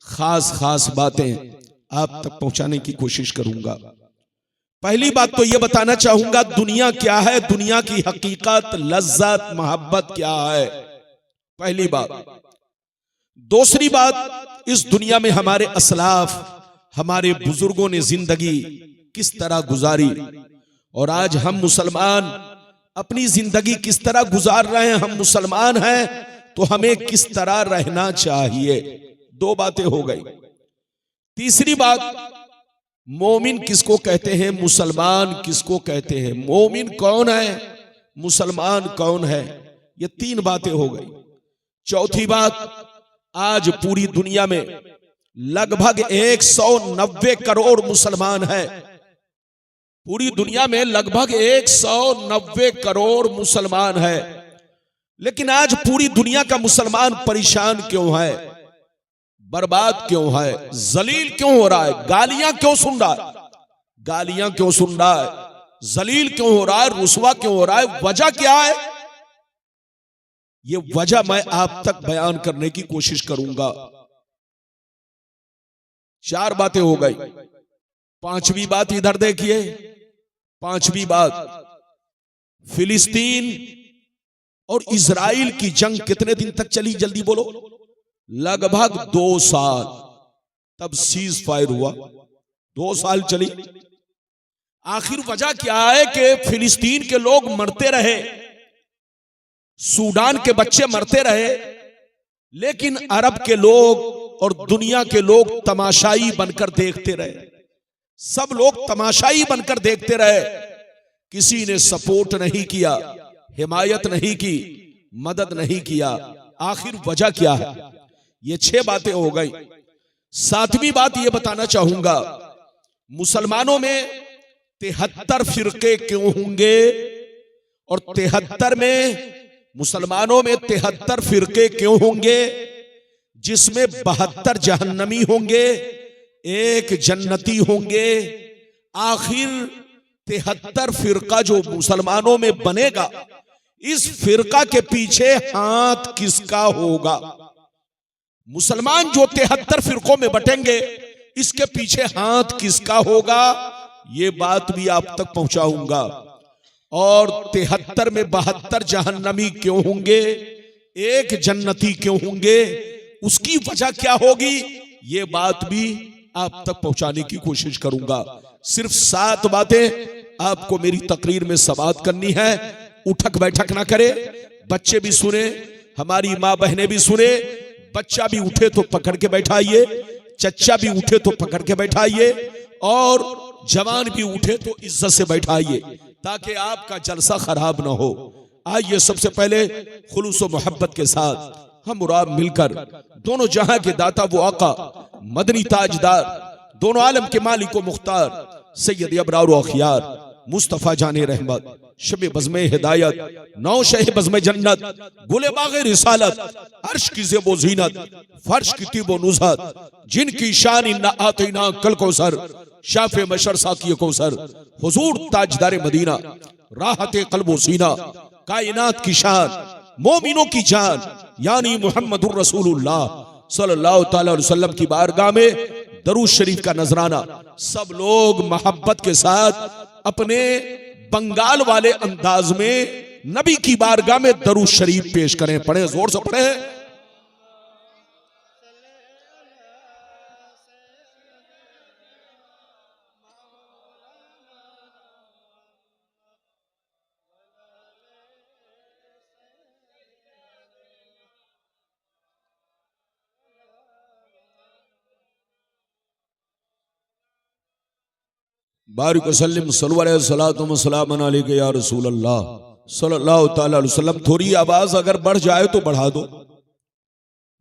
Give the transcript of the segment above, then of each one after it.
खास खास बातें आप तक पहुंचाने की कोशिश करूंगा। पहली बात तो यह बताना चाहूंगा दुनिया क्या है, दुनिया की हकीकत, लज्जत, मोहब्बत क्या है, पहली बात। दूसरी बात, इस दुनिया में हमारे असलाफ, हमारे बुजुर्गों ने जिंदगी किस तरह गुजारी और आज हम मुसलमान अपनी जिंदगी किस तरह गुजार रहे हैं। हम मुसलमान हैं तो हमें किस तरह रहना चाहिए। दो बातें हो गई। तीसरी बात, मोमिन किसको कहते हैं, मुसलमान किसको कहते हैं, मोमिन कौन है, मुसलमान कौन है, ये तीन बातें हो गई। चौथी बात, आज पूरी दुनिया में लगभग 190 करोड़ मुसलमान है। पूरी दुनिया में लगभग 190 करोड़ मुसलमान है, लेकिन आज पूरी दुनिया का मुसलमान परेशान क्यों है, बर्बाद क्यों है, जलील क्यों हो रहा है, गालियां क्यों सुन रहा है, गालियां क्यों सुन रहा है, जलील क्यों हो रहा है, रुसवा क्यों हो रहा है, वजह क्या है? ये वजह मैं आप तक बयान करने की कोशिश करूंगा। चार बातें हो गई। पांचवी बात इधर देखिए। पांचवी बात, फिलिस्तीन और इजराइल की जंग कितने दिन तक चली, जल्दी बोलो। लगभग 2 साल। तब सीज फायर हुआ, 2 साल चली। आखिर वजह क्या है कि फिलिस्तीन के लोग मरते रहे, सूडान के बच्चे मरते रहे, लेकिन अरब के लोग और दुनिया के लोग तमाशाई बनकर देखते रहे। सब लोग तमाशाई बनकर देखते रहे, किसी ने सपोर्ट नहीं किया, हिमायत नहीं की, मदद नहीं किया। आखिर वजह क्या है? ये 6 बातें हो गई। 7वीं बात ये बताना चाहूंगा, मुसलमानों में 73 फिरके क्यों होंगे और 73 में मुसलमानों में 73 फिरके क्यों होंगे, जिसमें 72 जहन्नमी होंगे, 1 जन्नती होंगे। आखिर 73 फिरका जो मुसलमानों में बनेगा, इस फिरका के पीछे हाथ किसका होगा? मुसलमान जो 73 फिरकों में बटेंगे, इसके पीछे हाथ किसका होगा? ये बात भी आप तक पहुंचाऊंगा। और 73 में 72 जहन्नमी क्यों होंगे, 1 जन्नती क्यों होंगे, उसकी वजह क्या होगी, ये बात भी आप तक पहुंचाने की कोशिश करूंगा। सिर्फ 7 बातें आपको मेरी तकरीर में समाअत करनी है। उठक बैठक ना करे, बच्चे भी सुने, हमारी माँ बहनें भी सुने। बच्चा भी उठे तो पकड़ के बैठाइए, चच्चा भी उठे तो पकड़ के बैठाइए, और जवान भी उठे तो इज्जत से बैठाइए, ताकि आपका जलसा खराब ना हो। आइए सबसे पहले खुलूस और मोहब्बत के साथ हम और आप मिलकर दोनों जहां के दाता वो आका, मदनी ताजदार, दोनों आलम के मालिक व मुख्तार सैयद अबरार व अखियार मुस्तफा जाने रहमत, शब बज़्मे हिदायत, नौ शह बज़्मे जन्नत, गुले बाग़े रिसालत, अर्श की ज़ेबो ज़ीनत, फर्श की तीबो नुज़हत, जिनकी शान इन्ना आतीना कल कौसर, शाफ़े मशर साक़ी कौसर, हुज़ूर ताजदार मदीना, राहते क़ल्ब व सीना, कायनात की शान, मोमिनों की जान, यानी मुहम्मदुर रसूलुल्लाह सल्लल्लाहु तआला अलैहि वसल्लम की बारगाह में दरूद शरीफ का नजराना सब लोग मोहब्बत के साथ अपने बंगाल वाले अंदाज में नबी की बारगाह में दरूद शरीफ पेश करें। पढ़े, जोर से पढ़े। बारिक वसल्लम सल्लल्लाहु अलैहि या रसूल अल्लाह सल्लल्लाहु तआला अलैहि वसल्लम। थोड़ी आवाज अगर बढ़ जाए तो बढ़ा दो,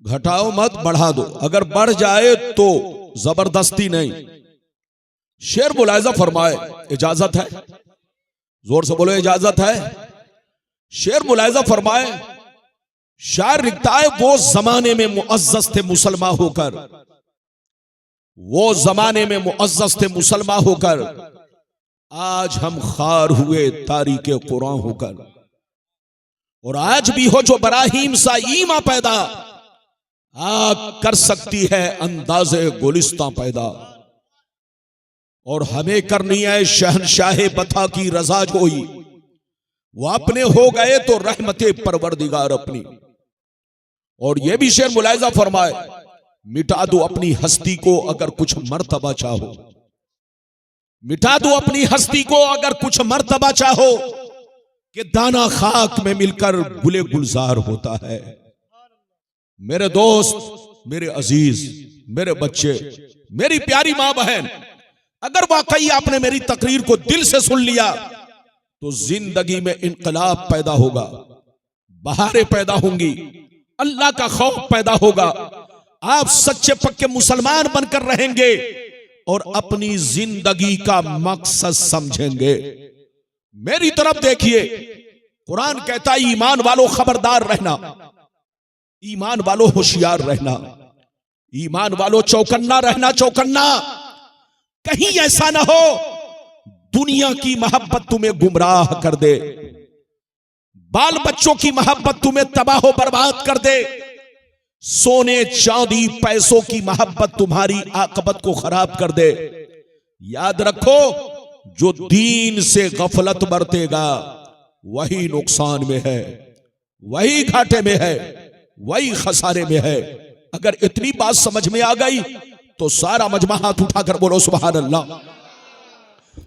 घटाओ मत, बढ़ा दो। अगर बढ़ जाए तो जबरदस्ती नहीं। शेर मुलाहिजा फरमाए, इजाजत है? जोर से बोलो, इजाजत है? शेर मुलाहिजा फरमाए, शायर लिखता है वो जमाने में मुअज्जज थे मुसलमान होकर, वो जमाने में मुअज्जज थे मुसलमान होकर, आज हम खार हुए तारीके कुरान होकर। और आज भी हो जो बराहीम सा ईमा पैदा, आग कर सकती है अंदाजे गुलिस्तां पैदा, और हमें करनी है शहनशाहे बता की रजा जोई। वो अपने हो गए तो रहमते परवरदिगार अपनी। और ये भी शेर मुलायजा फरमाए, मिटा दो अपनी हस्ती को अगर कुछ मर्तबा चाहो, मिटा दो अपनी हस्ती को अगर कुछ मर्तबा चाहो, कि दाना खाक में मिलकर गुले गुलजार होता है। मेरे दोस्त, मेरे अजीज, मेरे बच्चे, मेरी प्यारी मां बहन, अगर वाकई आपने मेरी तकरीर को दिल से सुन लिया तो जिंदगी में इनकलाब पैदा होगा, बहारें पैदा होंगी, अल्लाह का खौफ पैदा होगा, आप सच्चे पक्के मुसलमान बनकर रहेंगे और अपनी जिंदगी का मकसद समझेंगे। मेरी तरफ देखिए, कुरान कहता है ईमान वालों खबरदार रहना, ईमान वालों होशियार रहना, ईमान वालों चौकन्ना रहना, चौकन्ना। कहीं ऐसा ना हो दुनिया की मोहब्बत तुम्हें गुमराह कर दे, बाल बच्चों की मोहब्बत तुम्हें तबाह बर्बाद कर दे, सोने चांदी पैसों की मोहब्बत तुम्हारी आकबत को खराब कर दे। याद रखो, जो दीन से गफलत बरतेगा वही नुकसान में है, वही घाटे में है, वही खसारे में है। अगर इतनी बात समझ में आ गई तो सारा मजमा हाथ उठाकर बोलो सुभान अल्लाह।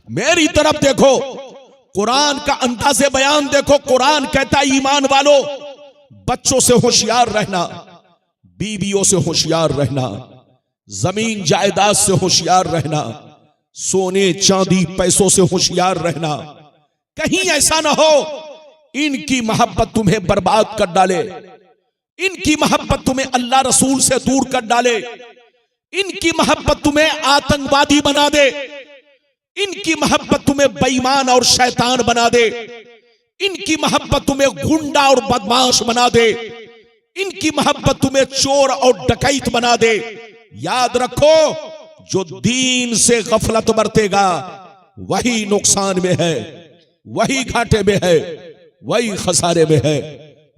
मेरी तरफ देखो, कुरान का अंदाज़े बयान देखो। कुरान कहता है ईमान वालों बच्चों से होशियार रहना, बीवियों से होशियार रहना, जमीन जायदाद से होशियार रहना, सोने चांदी पैसों से होशियार रहना। कहीं ऐसा ना हो इनकी मोहब्बत तुम्हें बर्बाद कर डाले, इनकी मोहब्बत तुम्हें अल्लाह रसूल से दूर कर डाले, इनकी मोहब्बत तुम्हें आतंकवादी बना दे, इनकी मोहब्बत तुम्हें बेईमान और शैतान बना दे, इनकी मोहब्बत तुम्हें गुंडा और बदमाश बना दे, इनकी मोहब्बत तुम्हें चोर और डकैत बना दे। याद रखो, जो दीन से गफलत बरतेगा वही नुकसान में है, वही घाटे में है, वही खसारे में है।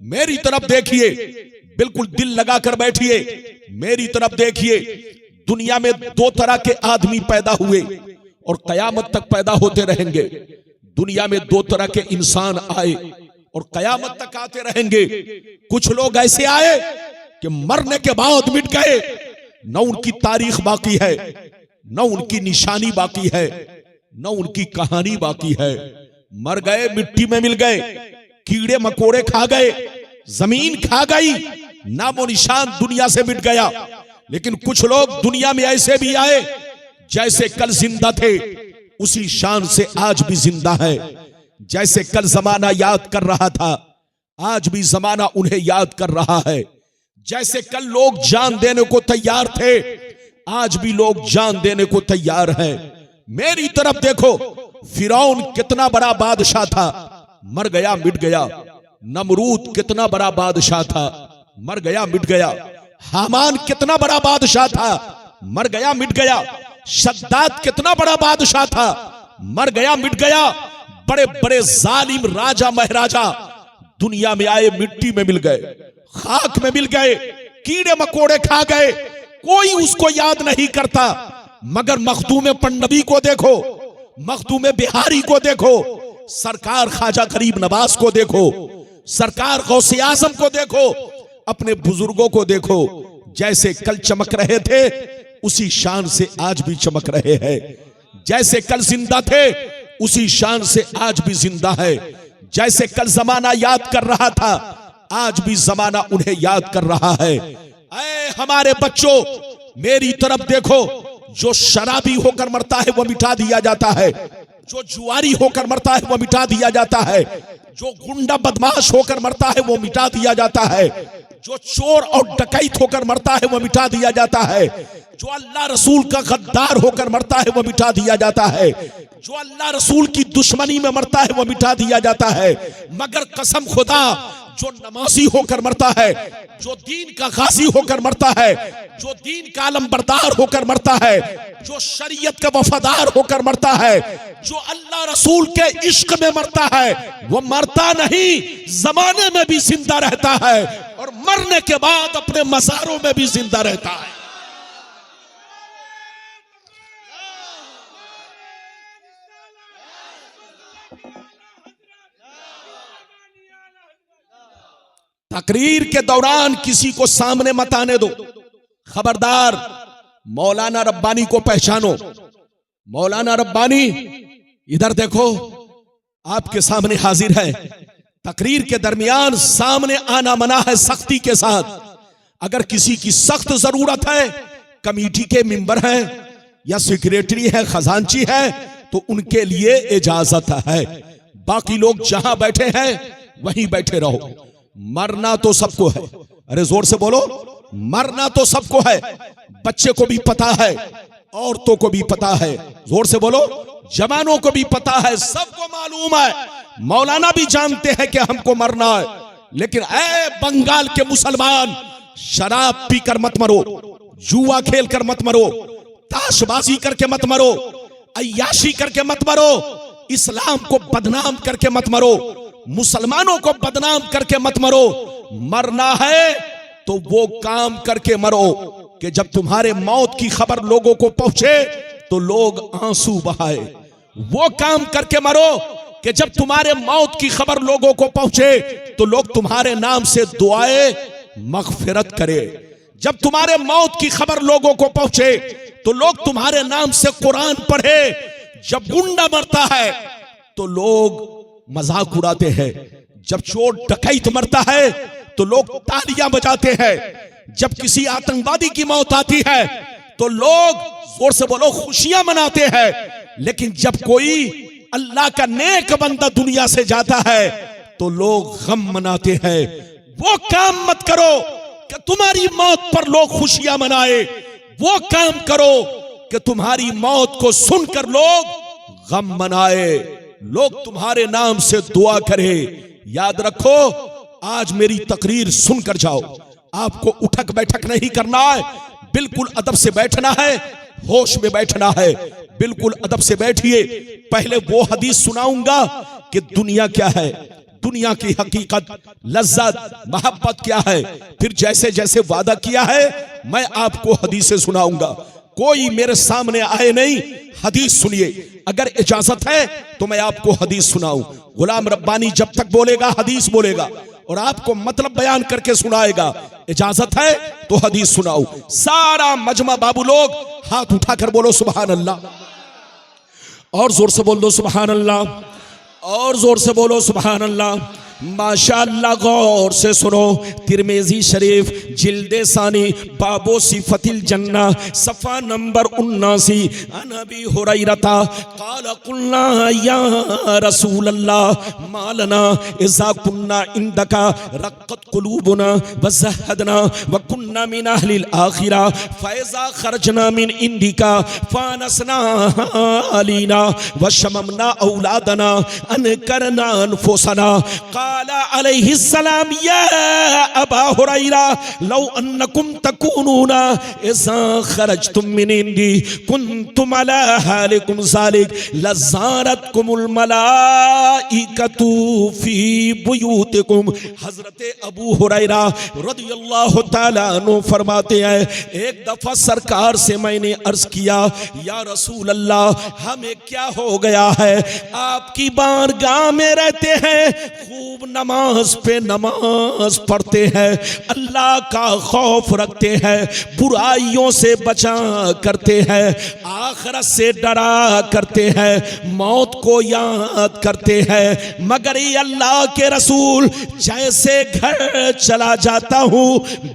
मेरी तरफ देखिए, बिल्कुल दिल लगाकर बैठिए, मेरी तरफ देखिए। दुनिया में दो तरह के आदमी पैदा हुए और कयामत तक पैदा होते रहेंगे। दुनिया में दो तरह के इंसान आए और कयामत तक आते रहेंगे। कुछ लोग ऐसे आए कि मरने के बाद मिट गए, न उनकी तारीख बाकी है, न उनकी निशानी बाकी है, न उनकी कहानी बाकी है। मर गए, मिट्टी में मिल गए, कीड़े मकोड़े खा गए, जमीन खा गई, नामो निशान दुनिया से मिट गया। लेकिन कुछ लोग दुनिया में ऐसे भी आए जैसे कल जिंदा थे, उसी शान से आज भी जिंदा है। जैसे कल जमाना याद कर रहा था, आज भी जमाना उन्हें याद कर रहा है। जैसे कल लोग जान देने को तैयार थे, आज भी लोग जान देने को तैयार हैं। मेरी तरफ देखो, फिरौन कितना बड़ा बादशाह था, मर गया, मिट गया। नमरूद कितना बड़ा बादशाह था, मर गया, मिट गया। हामान कितना बड़ा बादशाह था, मर गया, मिट गया। शद्दाद कितना बड़ा बादशाह था, मर गया, मिट गया। बड़े बड़े जालिम राजा महाराजा दुनिया में आए, मिट्टी में मिल गए, खाक में मिल गए, कीड़े मकोड़े खा गए, कोई उसको याद नहीं करता। मगर मखदूम पन्नबी को देखो, मखदूम बिहारी को देखो, सरकार ख्वाजा गरीब नवाज को देखो, सरकार गौसे आजम को देखो, अपने बुजुर्गों को देखो। जैसे कल चमक रहे थे उसी शान से आज भी चमक रहे हैं। जैसे कल जिंदा थे उसी शान से आज भी जिंदा है। जैसे कल जमाना याद कर रहा था, आज भी जमाना उन्हें याद कर रहा है। ऐ हमारे बच्चों, मेरी तरफ देखो, जो शराबी होकर मरता है वो मिटा दिया जाता है, जो जुआरी होकर मरता है वो मिटा दिया जाता है, जो गुंडा बदमाश होकर मरता है वो मिटा दिया जाता है, जो चोर और डकैत होकर मरता है वो मिटा दिया जाता है, जो अल्लाह रसूल का गद्दार होकर मरता है वो मिटा दिया जाता है, जो अल्लाह रसूल की दुश्मनी में मरता है वो मिटा दिया जाता है। मगर कसम खुदा, जो नमाजी होकर मरता है, जो दीन का गाजी होकर मरता है, जो दीन का आलमबरदार होकर मरता है, जो शरीयत का वफादार होकर मरता है, जो अल्लाह रसूल के इश्क में मरता है, वो मरता नहीं, जमाने में भी जिंदा रहता है और मरने के बाद अपने मज़ारों में भी जिंदा रहता है। तकरीर के दौरान किसी को सामने मत आने दो, खबरदार। मौलाना रब्बानी को पहचानो। मौलाना रब्बानी इधर देखो, आपके सामने हाजिर है। तकरीर के दरमियान सामने आना मना है सख्ती के साथ। अगर किसी की सख्त जरूरत है, कमेटी के मेंबर हैं या सेक्रेटरी है, खजांची है, तो उनके लिए इजाजत है। बाकी लोग जहां बैठे हैं वहीं बैठे रहो। मरना तो सबको है, अरे जोर से बोलो, मरना तो सबको है। बच्चे को भी पता है, औरतों को भी पता है, जोर से बोलो, जवानों को भी पता है, सबको मालूम है। मौलाना भी जानते हैं कि हमको मरना है। लेकिन ऐ बंगाल के मुसलमान, शराब पीकर मत मरो, जुआ खेल कर मत मरो, ताशबाजी करके मत मरो, अय्याशी करके मत मरो, इस्लाम को बदनाम करके मत मरो, मुसलमानों को बदनाम करके मत मरो। मरना है तो वो काम करके मरो कि जब तुम्हारे मौत की खबर लोगों को पहुंचे तो लोग आंसू बहाए। वो काम करके मरो कि जब तुम्हारे मौत की खबर लोगों को पहुंचे तो लोग तुम्हारे नाम से दुआएं मगफिरत करे। जब तुम्हारे मौत की खबर लोगों को पहुंचे तो लोग तुम्हारे नाम से कुरान पढ़े। जब गुंडा मरता है तो लोग मजाक उड़ाते हैं। जब चोर डकैत मरता है तो लोग तालियां बजाते हैं। जब किसी आतंकवादी की मौत आती है तो लोग जोर से बोलो खुशियां मनाते हैं। लेकिन जब कोई अल्लाह का नेक बंदा दुनिया से जाता है तो लोग गम मनाते हैं। वो काम मत करो कि तुम्हारी मौत पर लोग खुशियां मनाए। वो काम करो कि तुम्हारी मौत को सुनकर लोग गम मनाए, लोग तुम्हारे नाम से दुआ करे। याद रखो, आज मेरी तकरीर सुनकर जाओ। आपको उठक बैठक नहीं करना है, बिल्कुल अदब से बैठना है, होश में बैठना है। बिल्कुल अदब से बैठिए। पहले वो हदीस सुनाऊंगा कि दुनिया क्या है, दुनिया की हकीकत, लज्जत, मोहब्बत क्या है। फिर जैसे जैसे वादा किया है मैं आपको हदीसें सुनाऊंगा। कोई मेरे सामने आए नहीं, हदीस सुनिए। अगर इजाजत है तो मैं आपको हदीस सुनाऊं। गुलाम रब्बानी जब तक बोलेगा हदीस बोलेगा और आपको मतलब बयान करके सुनाएगा। इजाजत है तो हदीस सुनाऊं। सारा मजमा बाबू लोग हाथ उठाकर बोलो सुभान अल्लाह, और जोर से बोल दो सुभान अल्लाह, और जोर से बोलो सुभान अल्लाह। माशाअल्लाह, गौर से सुनो। तिरमिज़ी शरीफ जिल्दे सानी बाबो सिफतिल जन्ना सफ़ा नंबर 79। अनबी हुरैरता क़ाल क़ुलना या रसूल अल्लाह मा लना इज़ा कुन्ना इंदका रक़्क़त क़ुलूबुना व ज़हदना व कुन्ना मिन अहलिल आखिरा फ़इज़ा ख़रजना मिन इंदिका फ़ानसना अलीना व शममना औलादना अनकरना अनफुसना। क़ाला अलैहिस्सलाम या अबा हुरैरा लौ अन्नकुम तकूनूना इज़ा ख़रजतुम मिन इंदी कुन्तुम अला हालिकुम ज़ालिक लज़ारतकुमुल मलाइकतु फ़ी बुयूतिकुम। हज़रत अबू हुरैरा रज़ियल्लाहु तआला अन्हु फरमाते हैं, एक दफ़ा सरकार से मैंने अर्ज़ किया, या रसूल अल्लाह हमें क्या हो गया है, आपकी बारगाह में रहते हैं, खूब नमाज पे नमाज पढ़ते हैं, अल्लाह का खौफ रखते हैं, बुराइयों से बचा करते हैं, आखिरत से डरा करते हैं, मौत को याद करते हैं। मगर ये अल्लाह के रसूल जैसे घर चला जाता हूँ,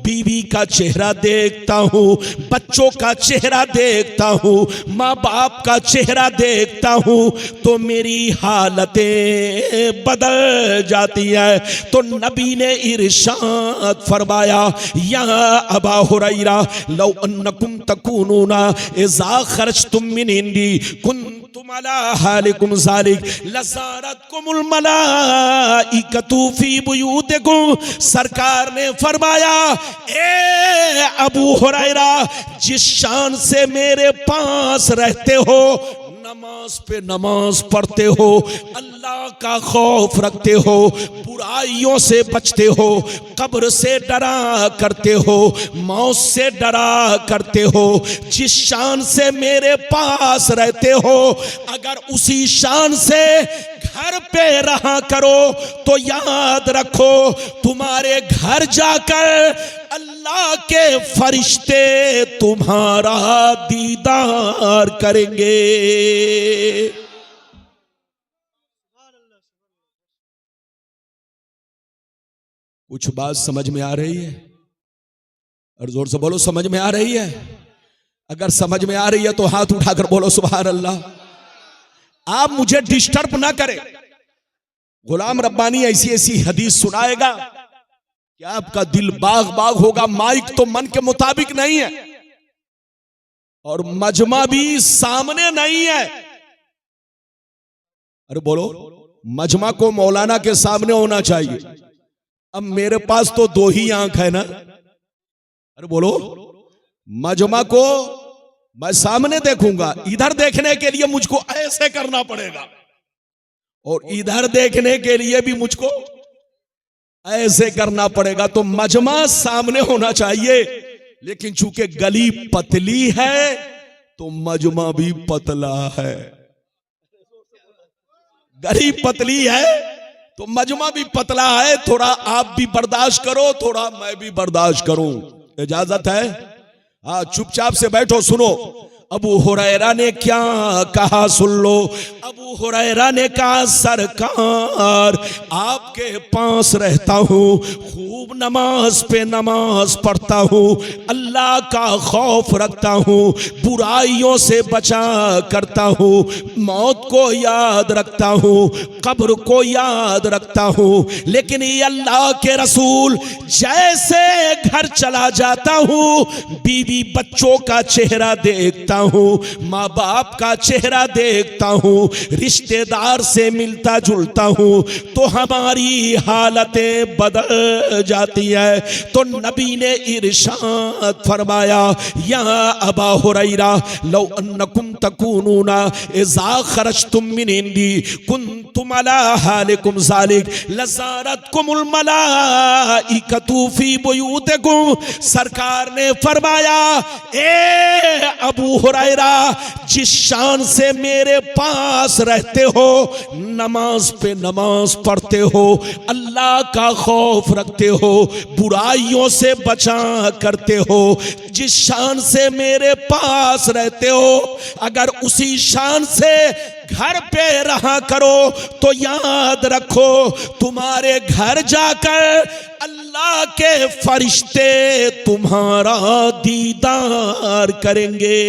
बीवी का चेहरा देखता हूँ, बच्चों का चेहरा देखता हूँ, माँ बाप का चेहरा देखता हूँ, तो मेरी हालतें बदल जाती है। तो नबी ने इरशाद फरमाया, या अबा हुरैरा लौ अन्नकुम तकूनूना इज़ा खरजतुम मिन इंदी कुन कुंतुम अला हालिकुम ज़ालिक लज़ारतकुमुल मलाइकतु फी बुयूतिकुम। सरकार ने फरमाया, ए अबू हुरैरा, जिस शान से मेरे पास रहते हो, नमाज पे नमाज पढ़ते हो, अल्लाह का खौफ रखते हो, बुराइयों से बचते हो, कब्र से डरा करते हो, मौत से डरा करते हो, जिस शान से मेरे पास रहते हो, अगर उसी शान से घर पे रहा करो तो याद रखो तुम्हारे घर जाकर अल्लाह के फरिश्ते तुम्हारा दीदार करेंगे। कुछ बात समझ में आ रही है? और जोर से बोलो, समझ में आ रही है? अगर समझ में आ रही है तो हाथ उठाकर बोलो सुभान अल्लाह। आप मुझे डिस्टर्ब ना करें। गुलाम रब्बानी ऐसी ऐसी हदीस सुनाएगा कि आपका दिल बाग बाग होगा। माइक तो मन के मुताबिक नहीं है और मजमा भी सामने नहीं है। अरे बोलो, मजमा को मौलाना के सामने होना चाहिए। अब मेरे पास तो 2 ही आंख है ना। अरे बोलो, मजमा को मैं सामने देखूंगा, इधर देखने के लिए मुझको ऐसे करना पड़ेगा और इधर देखने के लिए भी मुझको ऐसे करना पड़ेगा। तो मजमा सामने होना चाहिए, लेकिन चूंकि गली पतली है तो मजमा भी पतला है। गली पतली है तो मजमा भी पतला है। थोड़ा आप भी बर्दाश्त करो, थोड़ा मैं भी बर्दाश्त करूं। इजाजत है? हाँ, चुपचाप से बैठो, सुनो। अबू हुरैरा ने क्या कहा सुन लो। अबू हुरैरा ने कहा, सरकार आपके पास रहता हूँ, खूब नमाज पे नमाज पढ़ता हूँ, अल्लाह का खौफ रखता हूँ, बुराइयों से बचा करता हूँ, मौत को याद रखता हूँ, कब्र को याद रखता हूँ। लेकिन ये अल्लाह के रसूल, जैसे घर चला जाता हूँ, बीवी बच्चों का चेहरा देखता हूँ, माँ बाप का चेहरा देखता हूँ, रिश्तेदार से मिलता जुलता हूँ, तो हमारी हालतें बदल जाती है। तो नबी ने इरशाद फरमाया, या अबा हुरैरा, लौ अन्नकुम तकूनूना इज़ा खरजतुम मिन इंदी कुंतुम अला हालिकुम ज़ालिक लज़ारतकुमुल मलाइकतु फी बुयूतिकुम। सरकार ने फरमाया, ए अबू हुरैरा, जिस शान से मेरे पास रहते हो, नमाज पे नमाज पढ़ते हो, अल्लाह का खौफ रखते हो, बुराइयों से बचा करते हो, जिस शान से मेरे पास रहते हो, अगर उसी शान से घर पे रहा करो तो याद रखो तुम्हारे घर जाकर अल्लाह के फरिश्ते तुम्हारा दीदार करेंगे।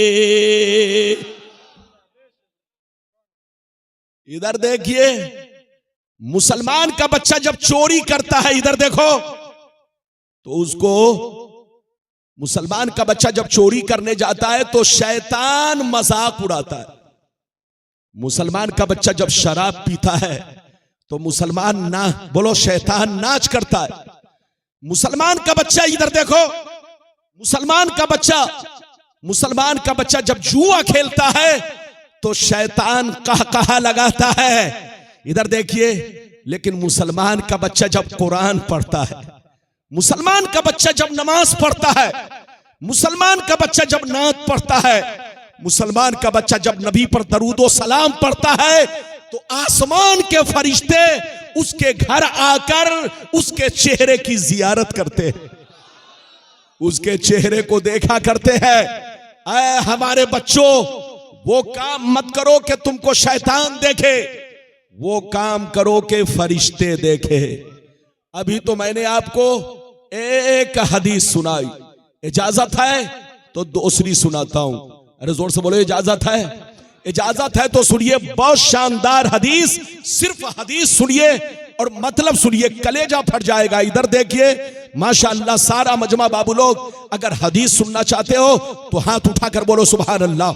इधर देखिए, मुसलमान का बच्चा जब चोरी करता है, इधर देखो, तो उसको, मुसलमान का बच्चा जब चोरी करने जाता है तो शैतान मजाक उड़ाता है। मुसलमान का बच्चा जब शराब पीता है तो मुसलमान ना बोलो, शैतान नाच करता है। मुसलमान का बच्चा, इधर देखो, मुसलमान का बच्चा जब जुआ खेलता है तो शैतान कहा लगाता है। इधर देखिए, लेकिन मुसलमान का बच्चा जब कुरान पढ़ता है, मुसलमान का बच्चा जब नमाज पढ़ता है, मुसलमान का बच्चा जब नात पढ़ता है, मुसलमान का बच्चा जब नबी पर दरूदो सलाम पढ़ता है, तो आसमान के फरिश्ते उसके घर आकर उसके चेहरे की जियारत करते हैं, उसके चेहरे को देखा करते हैं। ऐ हमारे बच्चों, वो काम मत करो कि तुमको शैतान देखे, वो काम करो कि फरिश्ते देखे। अभी तो मैंने आपको एक हदीस सुनाई, इजाजत है तो दूसरी सुनाता हूं। अरे जोर से बोलो, इजाजत है? इजाजत है तो सुनिए, बहुत शानदार हदीस। सिर्फ हदीस सुनिए और मतलब सुनिए, कलेजा फट जाएगा। इधर देखिए, माशाअल्लाह, सारा मजमा बाबू लोग, अगर हदीस सुनना चाहते हो तो हाथ उठाकर बोलो सुभान अल्लाह।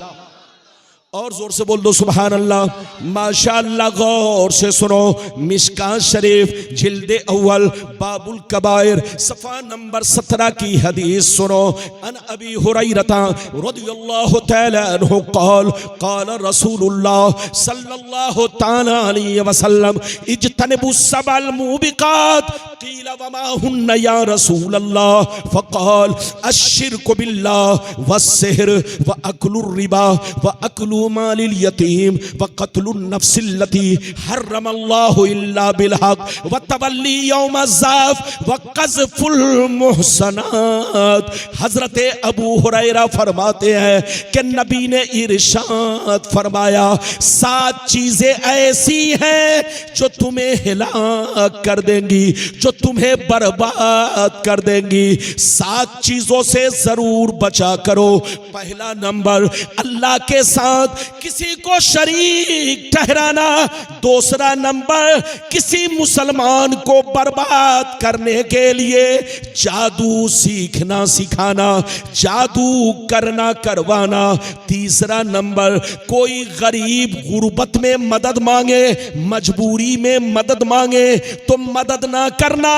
और जोर से बोल दो सुभान अल्लाह। माशाअल्लाह, गौर से सुनो। मिशकात शरीफ जिल्दे अव्वल बाबुल कबायर सफ़ा नंबर 17 की हदीस सुनो। अन अबी हुरैरा रज़ियल्लाहु तआला अन्हु क़ाल क़ाल रसूलुल्लाह सल्लल्लाहु तआला अलैहि वसल्लम इज्तनिबु सबअल मुबिकात क़ील वमा हुन्ना या रसूलल्लाह फ़क़ाल अश्शिरकु बिल्लाह वस्सिहर व अक्लुर रिबा व अक्लु मालिल यतीम व क़त्लुन नफ्सिल्लती हर्रमल्लाहु इल्ला बिलहक़ व तवल्ली यौम ज़ाफ़ व क़ज़्फ़ुल मुहसनात। हज़रत अबू हुरैरा फरमाते हैं कि नबी ने इरशाद फरमाया, 7 चीज़ें ऐसी हैं जो तुम्हें हिलाक कर देंगी, जो तुम्हें बर्बाद कर देंगी। 7 चीज़ों से ज़रूर बचा करो। पहला नंबर, अल्लाह के साथ किसी को शरीक ठहराना। दूसरा नंबर, किसी मुसलमान को बर्बाद करने के लिए जादू सीखना सिखाना, जादू करना करवाना। तीसरा नंबर, कोई गरीब गुर्बत में मदद मांगे, मजबूरी में मदद मांगे तो मदद ना करना,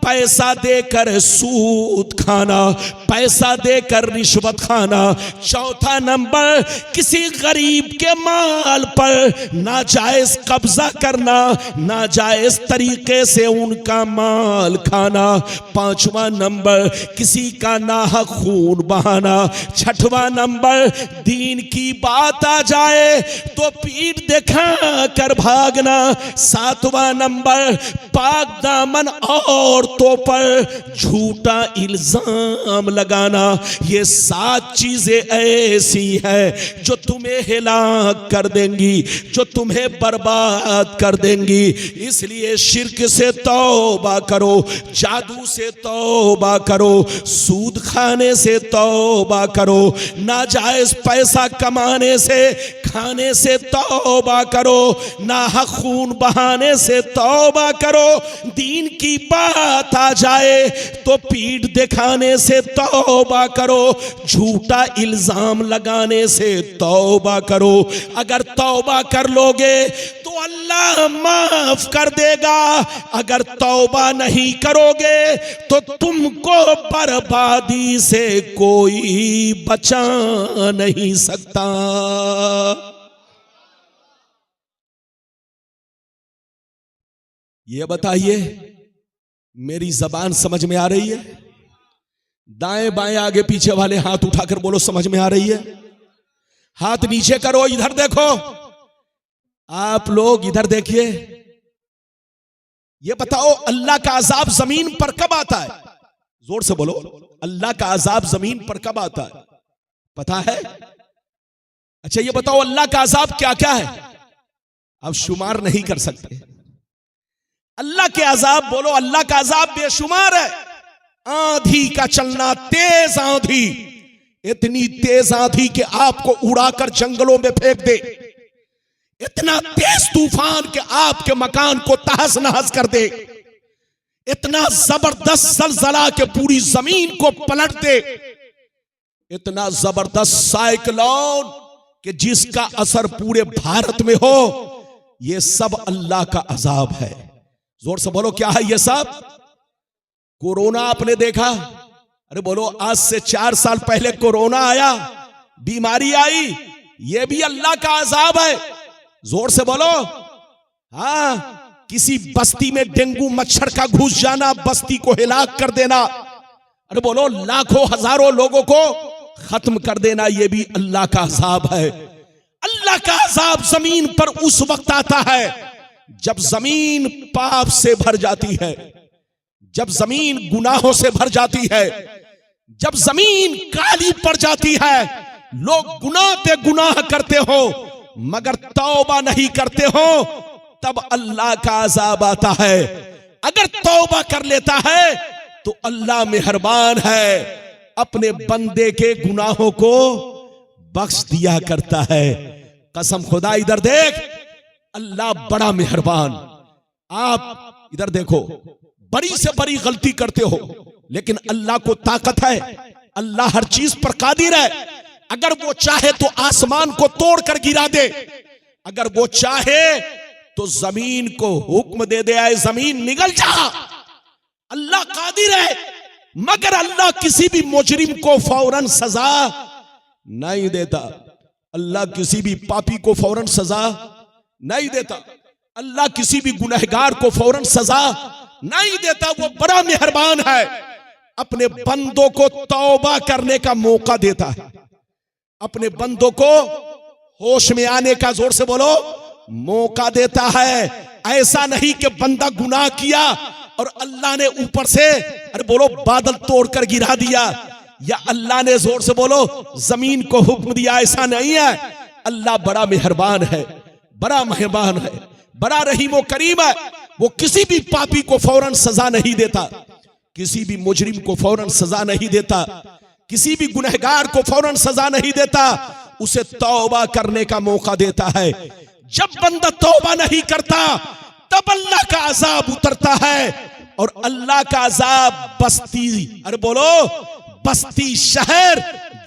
पैसा देकर सूद खाना, पैसा देकर रिश्वत खाना। चौथा नंबर, किसी गरीब के माल पर नाजायज कब्जा करना, नाजायज तरीके से उनका माल खाना। पांचवा नंबर, किसी का नाहक खून बहाना। छठवां नंबर, दीन की बात आ जाए तो पीठ दिखा कर भागना। सातवां नंबर, पाक दामन औरतों पर झूठा इल्जाम लगाना। ये 7 चीजें ऐसी हैं जो तुम्हें हिलाक कर देंगी, जो तुम्हें बर्बाद कर देंगी। इसलिए शिर्क से तौबा करो, जादू से तौबा करो, सूद खाने से तौबा करो, नाजायज पैसा कमाने से खाने से तौबा करो, नाहक खून बहाने से तौबा करो। दीन की बात आ जाए तो पीठ दिखाने से तौबा करो, झूठा इल्जाम लगाने से तौबा करो। अगर तौबा कर लोगे तो अल्लाह माफ कर देगा, अगर तौबा नहीं करोगे तो तुमको बर्बादी से कोई बचा नहीं सकता। ये बताइए, मेरी जबान समझ में आ रही है? दाएं बाएं आगे पीछे वाले हाथ उठाकर बोलो समझ में आ रही है? हाथ नीचे करो, इधर देखो। आप लोग इधर देखिए। ये बताओ, अल्लाह का अजाब जमीन पर कब आता है? जोर से बोलो, अल्लाह का अजाब जमीन पर कब आता है? पता है? अच्छा ये बताओ, अल्लाह का अजाब क्या क्या है? अब शुमार नहीं कर सकते। अल्लाह के अजाब बोलो, अल्लाह का अजाब बेशुमार है। आंधी का चलना, तेज आंधी, इतनी तेज आंधी कि आपको उड़ाकर जंगलों में फेंक दे, इतना तेज तूफान कि आपके मकान को तहस नहस कर दे, इतना जबरदस्त जलजला के पूरी जमीन को पलट दे, इतना जबरदस्त साइक्लोन कि जिसका असर पूरे भारत में हो। ये सब अल्लाह का अजाब है। जोर से बोलो, क्या है ये सब? कोरोना आपने देखा? अरे बोलो, आज से 4 साल पहले कोरोना आया, बीमारी आई, ये भी अल्लाह का अजाब है। जोर से बोलो। हाँ, किसी बस्ती में डेंगू मच्छर का घुस जाना, बस्ती को हिलाक कर देना। अरे बोलो, लाखों हजारों लोगों को खत्म कर देना, ये भी अल्लाह का अजाब है। अल्लाह का अजाब जमीन पर उस वक्त आता है जब जमीन पाप से भर जाती है, जब जमीन गुनाहों से भर जाती है, जब जमीन काली पड़ जाती है। लोग गुनाह पे गुनाह करते हो मगर तौबा नहीं करते हो, तब अल्लाह का अजाब आता है। अगर तौबा कर लेता है तो अल्लाह मेहरबान है, अपने बंदे के गुनाहों को बख्श दिया करता है। कसम खुदा, इधर देख, अल्लाह बड़ा मेहरबान। आप इधर देखो, बड़ी से बड़ी गलती करते हो लेकिन अल्लाह को ताकत है, अल्लाह हर चीज पर कादिर है। अगर वो चाहे तो आसमान को तोड़कर गिरा दे, अगर वो चाहे तो जमीन को हुक्म दे दे, आए जमीन निगल जा। अल्लाह कादिर है, मगर अल्लाह किसी भी मुजरिम को फौरन सजा नहीं देता। अल्लाह किसी भी पापी को फौरन सजा नहीं देता। अल्लाह किसी भी गुनहगार को फौरन सजा नहीं देता। वो बड़ा मेहरबान है, अपने बंदों को तौबा करने का मौका देता है, अपने बंदों को होश में आने का, जोर से बोलो, मौका देता है। ऐसा नहीं कि बंदा गुनाह किया और अल्लाह ने ऊपर से, अरे बोलो, बादल तोड़कर गिरा दिया, या अल्लाह ने, जोर से बोलो, जमीन को हुक्म दिया। ऐसा नहीं है। अल्लाह बड़ा मेहरबान है, बड़ा मेहरबान है, बड़ा रहीम व करीम है। वो किसी भी पापी को फौरन सजा नहीं देता, किसी भी मुजरिम को फौरन सजा नहीं देता, किसी भी गुनहगार को फौरन सजा नहीं देता, उसे तौबा करने का मौका देता है। जब बंदा तौबा नहीं करता तब अल्लाह का अजाब उतरता है, और अल्लाह का अजाब बस्ती, अरे बोलो, बस्ती, शहर,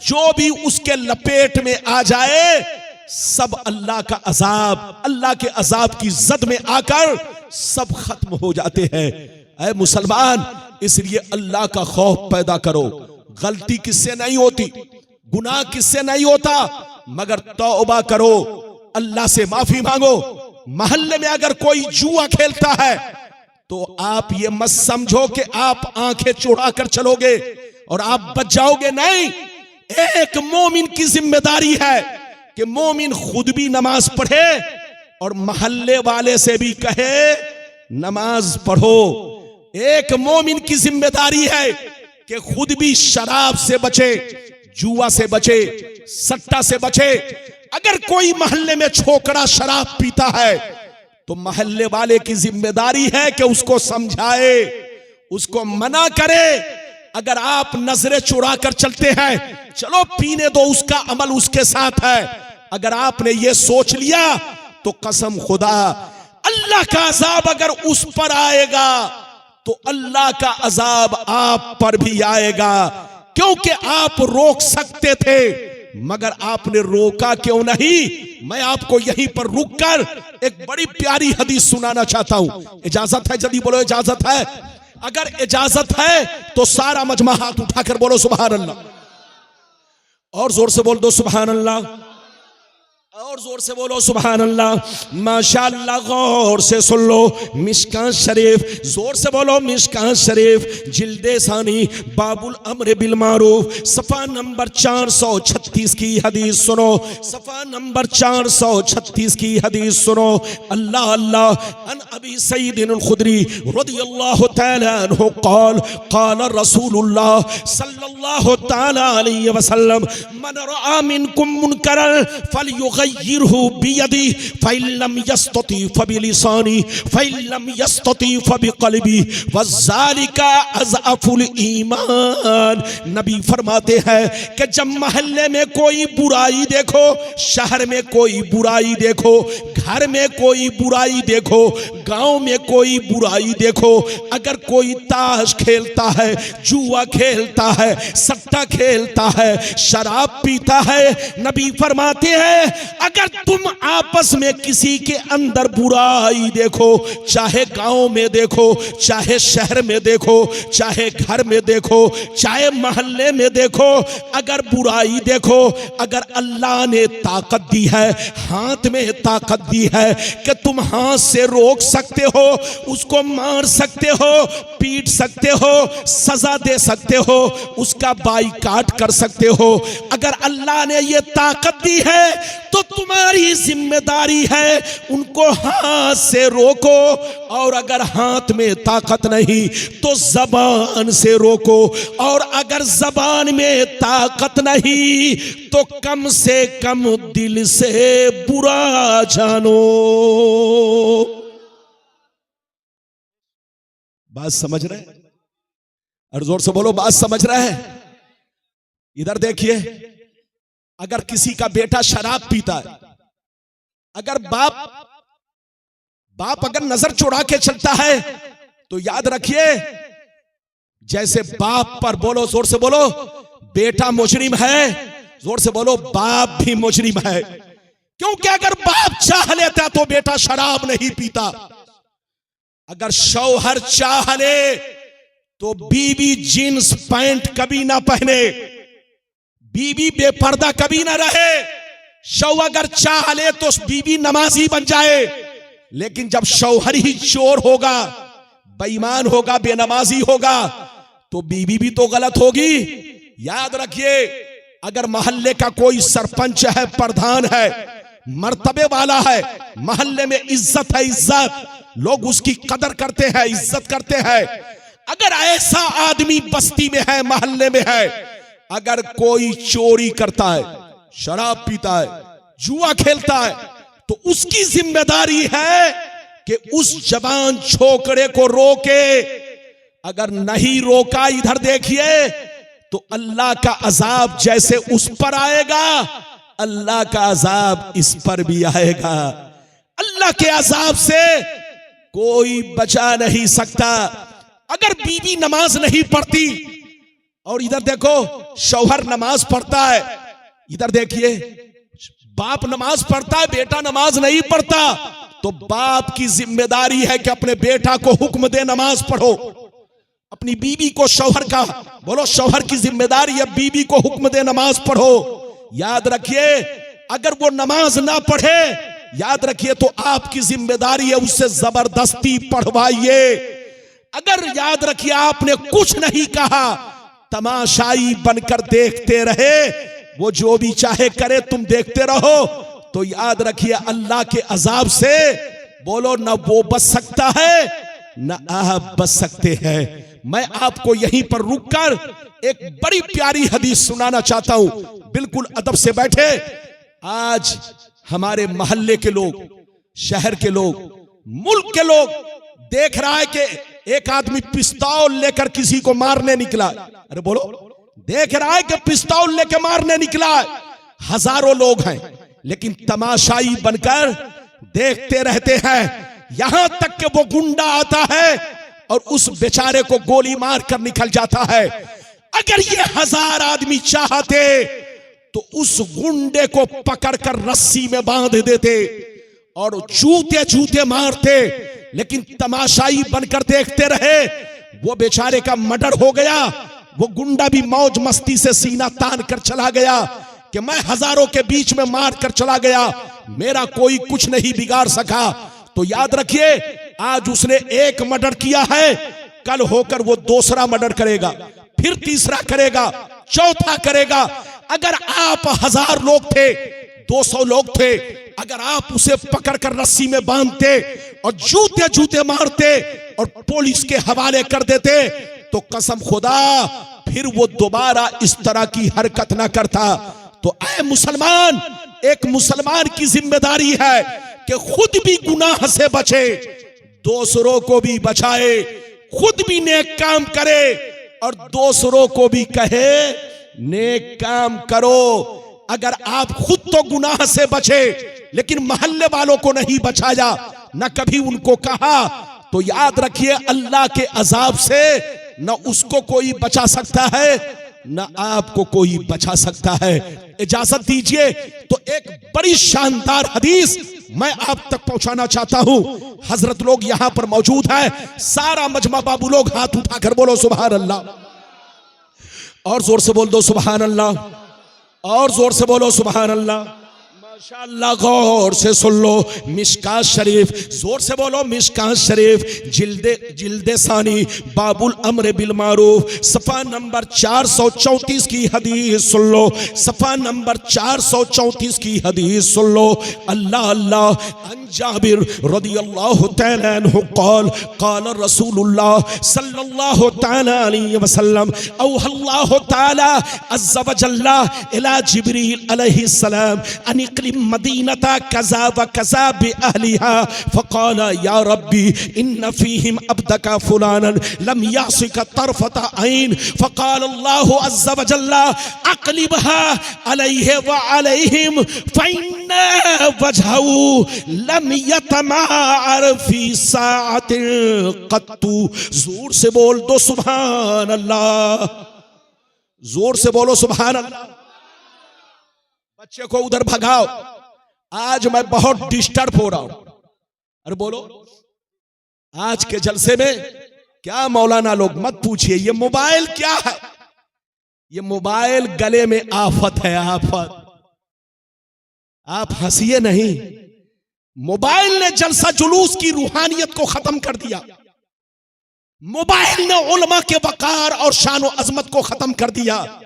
जो भी उसके लपेट में आ जाए, सब अल्लाह का अजाब, अल्लाह के अजाब की जद में आकर सब खत्म हो जाते हैं। ऐ मुसलमान, इसलिए अल्लाह का खौफ पैदा करो। गलती किससे नहीं होती, गुनाह किससे नहीं होता, मगर तौबा करो, अल्लाह से माफी मांगो। मोहल्ले में अगर कोई जुआ खेलता है तो आप ये मत समझो कि आप आंखें चुरा कर चलोगे और आप बच जाओगे, नहीं। एक मोमिन की जिम्मेदारी है कि मोमिन खुद भी नमाज पढ़े और मोहल्ले वाले से भी कहे नमाज पढ़ो। एक मोमिन की जिम्मेदारी है कि खुद भी शराब से बचे, जुआ से बचे, सट्टा से बचे। अगर कोई मोहल्ले में छोकरा शराब पीता है तो मोहल्ले वाले की जिम्मेदारी है कि उसको समझाए, उसको मना करे। अगर आप नजरें चुरा कर चलते हैं, चलो पीने दो, उसका अमल उसके साथ है। अगर आपने ये सोच लिया तो कसम खुदा, अल्लाह का अजाब अगर उस पर आएगा तो अल्लाह का अजाब आप पर भी आएगा। क्योंकि आप रोक सकते थे मगर आपने रोका क्यों नहीं। मैं आपको यहीं पर रुककर एक बड़ी प्यारी हदीस सुनाना चाहता हूं। इजाजत है? जल्दी बोलो, इजाजत है? अगर इजाजत है तो सारा मजमा हाथ उठाकर बोलो सुभान अल्लाह। और जोर से बोल दो सुभान अल्लाह, और जोर से बोलो सुभान अल्लाह। माशाअल्लाह, गौर से सुन लो। मिशकात शरीफ, जोर से बोलो मिशकात शरीफ, जिल्दे सानी, बाबुल अम्र बिल मारूफ, सफा नंबर 436 की हदीस सुनो। सफा नंबर 436 की हदीस सुनो। अल्लाह अल्लाह। अन अबी सईदिन अल खुदरी रदियल्लाहु तआला अन्हु क़ाल क़ाल रसूलुल्लाह सल्लल्लाहु तआला अलैहि वसल्लम मन रआ मिनकुम मुनकरन फलयुग़य्यिरहु बियदी फ़इल्लम यस्तति फ़बिलिसानी फ़इल्लम यस्तति फ़बिक़ल्बी वज़ालिका अज़अफ़ुल ईमान। नबी फरमाते हैं कि जब मोहल्ले में कोई बुराई देखो, शहर में कोई बुराई देखो, घर में कोई बुराई देखो, गांव में कोई बुराई देखो, अगर कोई ताश खेलता है, जुआ खेलता है, सट्टा खेलता है, शराब पीता है, नबी फरमाते हैं अगर तुम आपस में किसी के अंदर बुराई देखो, चाहे गांव में देखो, चाहे शहर में देखो, चाहे घर में देखो, चाहे मोहल्ले में देखो, अगर बुराई देखो, अगर अल्लाह ने ताकत दी है, हाथ में ताकत दी है कि तुम हाथ से रोक सकते हो, उसको मार सकते हो, पीट सकते हो, सजा दे सकते हो, उसका बाइकाट कर सकते हो, अगर अल्लाह ने ये ताकत दी है तो तुम्हारी जिम्मेदारी है उनको हाथ से रोको। और अगर हाथ में ताकत नहीं तो जबान से रोको, और अगर जबान में ताकत नहीं तो कम से कम दिल से बुरा जानो। बात समझ रहे हैं? और जोर से बोलो, बात समझ रहे हैं? इधर देखिए, अगर किसी का बेटा शराब पीता है, अगर बाप अगर नजर चुरा के चलता है तो याद रखिए, जैसे बाप पर, बोलो जोर से बोलो, बेटा मुजरिम है जोर से बोलो, बाप भी मुजरिम है। क्योंकि अगर बाप चाह लेता तो बेटा शराब नहीं पीता। अगर शौहर चाह ले तो बीवी जींस पैंट कभी ना पहने, बीवी बेपर्दा कभी ना रहे। शौहर अगर चाह ले तो बीवी नमाजी बन जाए। लेकिन जब शौहर ही चोर होगा, बेईमान होगा, बेनमाजी होगा, तो बीवी भी तो गलत होगी। याद रखिए, अगर मोहल्ले का कोई सरपंच है, प्रधान है, मर्तबे वाला है, मोहल्ले में इज्जत है, इज्जत, लोग उसकी कदर करते हैं, इज्जत करते हैं। अगर ऐसा आदमी बस्ती में है, मोहल्ले में है, अगर कोई चोरी करता है, शराब पीता है, जुआ खेलता है, तो उसकी जिम्मेदारी है कि उस जवान छोकरे को रोके। अगर नहीं रोका, इधर देखिए, तो अल्लाह का अजाब जैसे उस पर आएगा, अल्लाह का अजाब इस पर भी आएगा। अल्लाह के अजाब से कोई बचा नहीं सकता। अगर बीवी नमाज नहीं पढ़ती, और इधर देखो शौहर नमाज पढ़ता है, इधर देखिए बाप नमाज पढ़ता है, बेटा नमाज नहीं पढ़ता, तो बाप की जिम्मेदारी है कि अपने बेटा को हुक्म दे नमाज पढ़ो। अपनी बीवी को, शौहर का बोलो, शौहर की जिम्मेदारी है बीवी को हुक्म दे नमाज पढ़ो। याद रखिए, अगर वो नमाज ना पढ़े, याद रखिए, तो आपकी जिम्मेदारी है उससे जबरदस्ती पढ़वाइए। अगर याद रखिए आपने कुछ नहीं कहा, तमाशाई बनकर देखते रहे, वो जो भी चाहे करे, तुम देखते रहो, तो याद रखिए अल्लाह के अजाब से बोलो न वो बच सकता है न आप बच सकते हैं। मैं आपको यहीं पर रुककर एक बड़ी प्यारी हदीस सुनाना चाहता हूं। बिल्कुल अदब से बैठे। आज हमारे मोहल्ले के लोग, शहर के लोग, मुल्क के लोग देख रहा है कि एक आदमी पिस्तौल लेकर किसी को मारने निकला। अरे बोलो, देख रहा है कि पिस्तौल लेकर मारने निकला। हजारों लोग हैं, लेकिन तमाशाई बनकर देखते रहते हैं। यहां तक कि वो गुंडा आता है और उस बेचारे को गोली मार कर निकल जाता है। अगर ये 1000 आदमी चाहते तो उस गुंडे को पकड़कर रस्सी में बांध देते और जूते जूते मारते, लेकिन तमाशाई बनकर देखते रहे। वो बेचारे का मर्डर हो गया। वो गुंडा भी मौज मस्ती से सीना तान कर चला गया कि मैं हजारों के बीच में मार कर चला गया, मेरा कोई कुछ नहीं बिगाड़ सका। तो याद रखिए, आज उसने एक मर्डर किया है, कल होकर वो दूसरा मर्डर करेगा, फिर तीसरा करेगा, चौथा करेगा। अगर आप 1000 लोग थे, 200 लोग थे, अगर आप उसे पकड़कर रस्सी में बांधते और जूते जूते मारते और पुलिस के हवाले कर देते, तो कसम खुदा फिर वो दोबारा इस तरह की हरकत ना करता। तो ऐ मुसलमान, एक मुसलमान की जिम्मेदारी है कि खुद भी गुनाह से बचे, दूसरों को भी बचाए, खुद भी नेक काम करे और दूसरों को भी कहे नेक काम करो। अगर आप खुद तो गुनाह से बचे, लेकिन मोहल्ले वालों को नहीं बचाया, न कभी उनको कहा, तो याद रखिए अल्लाह के अजाब से न उसको कोई बचा सकता है, न आपको कोई बचा सकता है। इजाजत दीजिए तो एक बड़ी शानदार हदीस मैं आप तक पहुंचाना चाहता हूं। हजरत लोग यहां पर मौजूद है, सारा मजमा बाबू लोग हाथ उठाकर बोलो सुभान अल्लाह, और जोर से बोल दो सुभान अल्लाह, और जोर से बोलो सुभान अल्लाह। माशाअल्लाह, गौर से सुन लो। मिशकात शरीफ, जोर से बोलो मिशकात शरीफ, जिल्दे सानी, बाबुल अम्र बिल मारूफ, सफा नंबर 434 की हदीस सुन लो। सफा नंबर 434 की हदीस सुन लो। अल्लाह अल्लाह। जाबिर रदियल्लाहु तआला अन्हु क़ाल क़ाल रसूलुल्लाह सल्लल्लाहु तआला अलैहि वसल्लम औहल्लाहु तआला अज़्ज़ व जल्ला इला जिब्रील अलैहि सलाम अनिक़लिम मदीनता कज़ा व कज़ा बि अहलिहा फ़क़ाल या रब्बी इन्न फ़ीहिम अब्दका फ़ुलानन लम यासिका तरफ़ता ऐन फ़क़ाल अल्लाहु अज़्ज़ व जल्ला अक़लिबहा अलैहि व अलैहिम फ़इन्ना वजहू यतमाअरफी साअतिन क़त्तु। जोर से बोल दो सुभान अल्लाह, जोर से बोलो सुभान अल्लाह। बच्चे को उधर भगाओ, आज मैं बहुत डिस्टर्ब हो रहा हूं। अरे बोलो, आज के जलसे में क्या मौलाना लोग, मत पूछिए ये मोबाइल क्या है। ये मोबाइल गले में आफत है, आफत। आप हंसिए नहीं, मोबाइल ने जलसा जुलूस की रूहानियत को खत्म कर दिया। मोबाइल ने उलमा के वकार और शान और अजमत को खत्म कर दिया।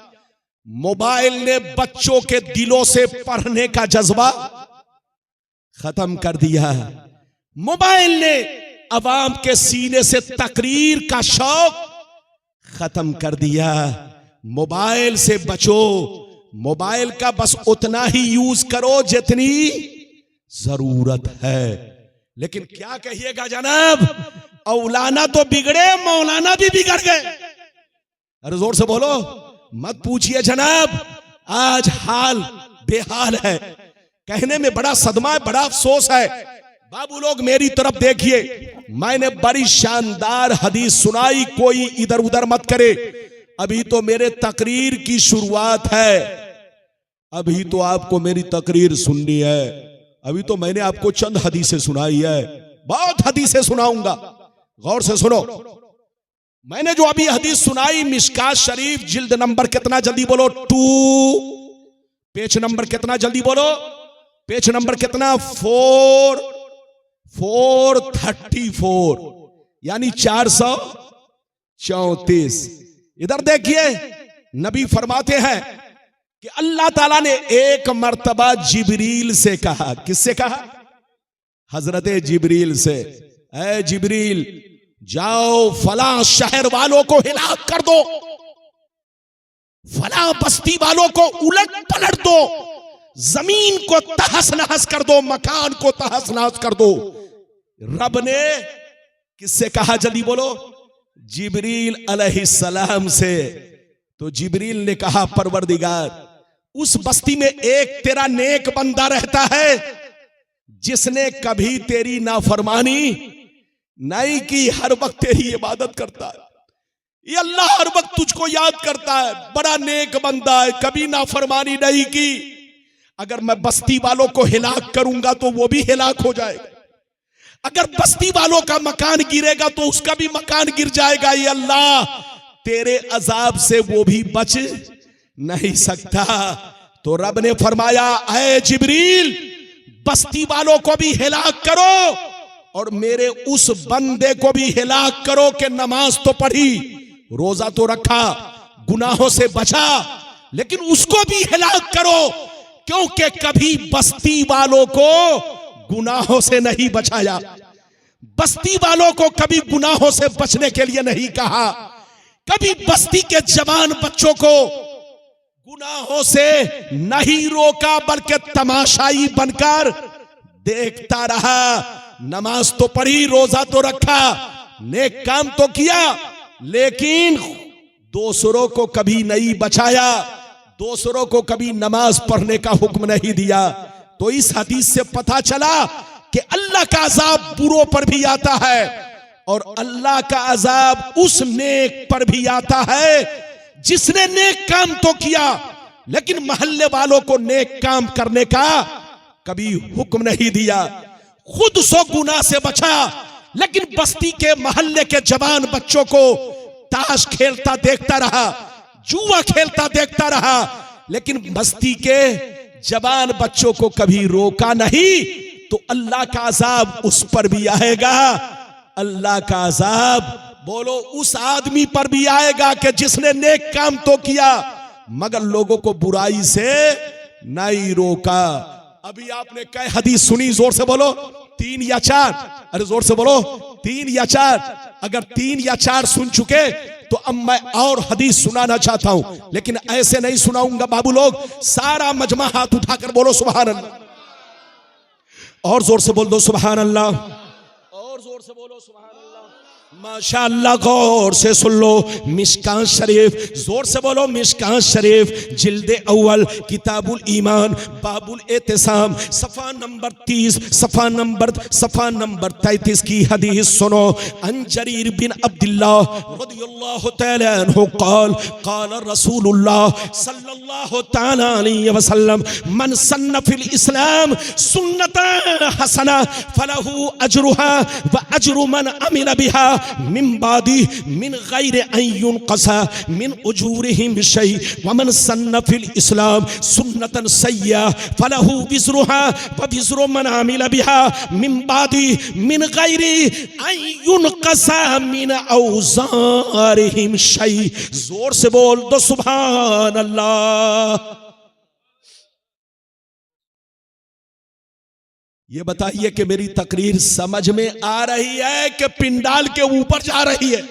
मोबाइल ने बच्चों के दिलों से पढ़ने का जज्बा खत्म कर दिया। मोबाइल ने अवाम के सीने से तकरीर का शौक खत्म कर दिया। मोबाइल से बचो, मोबाइल का बस उतना ही यूज करो जितनी जरूरत है। लेकिन क्या कहिएगा जनाब, औलाना तो बिगड़े, मौलाना भी बिगड़ गए। अरे जोर से बोलो, मत पूछिए जनाब, आज हाल बेहाल है। कहने में बड़ा सदमा है, बड़ा अफसोस है। बाबू लोग मेरी तरफ देखिए, मैंने बड़ी शानदार हदीस सुनाई, कोई इधर उधर मत करे। अभी तो मेरे तकरीर की शुरुआत है, अभी तो आपको मेरी तकरीर सुननी है। अभी तो मैंने आपको चंद हदीसें सुनाई है, बहुत हदीसें सुनाऊंगा, गौर से सुनो। मैंने जो अभी हदीस सुनाई, मिशकात शरीफ जिल्द नंबर कितना, जल्दी बोलो, 2, पेज नंबर कितना, जल्दी बोलो, पेज नंबर कितना, 434, यानी 434। इधर देखिए, नबी फरमाते हैं कि अल्लाह ताला ने एक मर्तबा जिब्रील से कहा। किससे कहा? हजरत जिब्रील से, ऐ जिब्रील जाओ फला शहर वालों को हिलाक कर दो, फला बस्ती वालों को उलट पलट दो, जमीन को तहस नहस कर दो, मकान को तहस नहस कर दो। रब ने किससे कहा, जल्दी बोलो? जिब्रील अलैहिस्सलाम से। तो जिब्रील ने कहा, परवरदिगार, उस बस्ती में एक तेरा नेक बंदा रहता है जिसने कभी तेरी नाफरमानी नहीं की, हर वक्त तेरी इबादत करता है। ये अल्लाह हर वक्त तुझको याद करता है, बड़ा नेक बंदा है, कभी नाफरमानी नहीं की। अगर मैं बस्ती वालों को हिलाक करूंगा तो वो भी हिलाक हो जाएगा, अगर बस्ती वालों का मकान गिरेगा तो उसका भी मकान गिर जाएगा। ये अल्लाह तेरे अजाब से वो भी बच नहीं सकता। तो रब ने फरमाया, ऐ जिब्रील, बस्ती वालों को भी हिलाक करो और मेरे उस बंदे को भी हिलाक करो कि नमाज तो पढ़ी, रोजा तो रखा, गुनाहों से बचा, लेकिन उसको भी हिलाक करो, क्योंकि कभी बस्ती वालों को गुनाहों से नहीं बचाया, बस्ती वालों को कभी गुनाहों से बचने के लिए नहीं कहा, कभी बस्ती के जवान बच्चों को गुनाहों से नहीं रोका, बल्कि तमाशाई बनकर देखता रहा। नमाज तो पढ़ी, रोजा तो रखा, नेक काम तो किया, लेकिन दूसरों को कभी नहीं बचाया, दूसरों को कभी नमाज पढ़ने का हुक्म नहीं दिया। तो इस हदीस से पता चला कि अल्लाह का अजाब बुरों पर भी आता है और अल्लाह का अजाब उस नेक पर भी आता है जिसने नेक काम तो किया, लेकिन मोहल्ले वालों को नेक काम करने का कभी हुक्म नहीं दिया। खुद सो गुनाह से बचा, लेकिन बस्ती के मोहल्ले के जवान बच्चों को ताश खेलता देखता रहा, जुआ खेलता देखता रहा, लेकिन बस्ती के जवान बच्चों को कभी रोका नहीं। तो अल्लाह का अजाब उस पर भी आएगा, अल्लाह का अजाब बोलो उस आदमी पर भी आएगा कि जिसने नेक काम तो किया मगर लोगों को बुराई से नहीं रोका। अभी आपने कई हदीस सुनी, जोर से बोलो 3 या 4, अरे जोर से बोलो 3 या 4। अगर 3 या 4 सुन चुके तो अब मैं और हदीस सुनाना चाहता हूं, लेकिन ऐसे नहीं सुनाऊंगा। बाबू लोग सारा मजमा हाथ उठाकर बोलो सुभान अल्लाह, और जोर से बोल दो सुभान अल्लाह, और जोर से बोलो सुभान अल्लाह। माशाअल्लाह, गौर से सुन लो। मिशकात शरीफ, जोर से बोलो मिशकात शरीफ, जिल्दे अव्वल, किताबुल ईमान, बाबुल एतिसाम, सफ़ा नंबर 30, सफ़ा नंबर 33 की हदीस सुनो। अन जरीर बिन अब्दुल्लाह रदियल्लाहु तआला अन्हु क़ाल क़ाल रसूलुल्लाह सल्लल्लाहु तआला अलैहि वसल्लम मन सन्ना फिल इस्लाम सुन्नतन हसना फलहु अजरुहा व अजरु मन अमिल बिहा मिन बादी मिन गैर अन युनक़सा मिन उजूरिहिम शै व मन सन्ना फिल इस्लाम सुन्नतन सय्या फलहु विज़रुहा व विज़रु मन अमिल बिहा मिन बादी मिन गैर अन युनक़सा मिन औज़ारिहिम शै। जोर से बोल दो सुभान अल्लाह। ये बताइए कि मेरी तकरीर समझ में आ रही है कि पिंडाल के ऊपर जा रही है?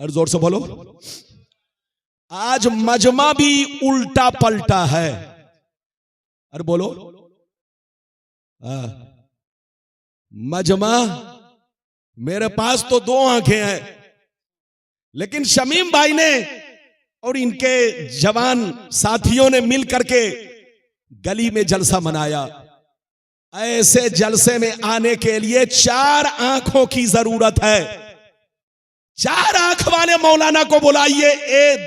और जोर से बोलो। आज मजमा भी उल्टा पलटा है। अरे बोलो। मजमा, मेरे पास तो 2 आंखें हैं, लेकिन शमीम भाई ने और इनके जवान साथियों ने मिल करके गली में जलसा मनाया। ऐसे जलसे में आने के लिए 4 आंखों की जरूरत है। 4 आंख वाले मौलाना को बुलाइए,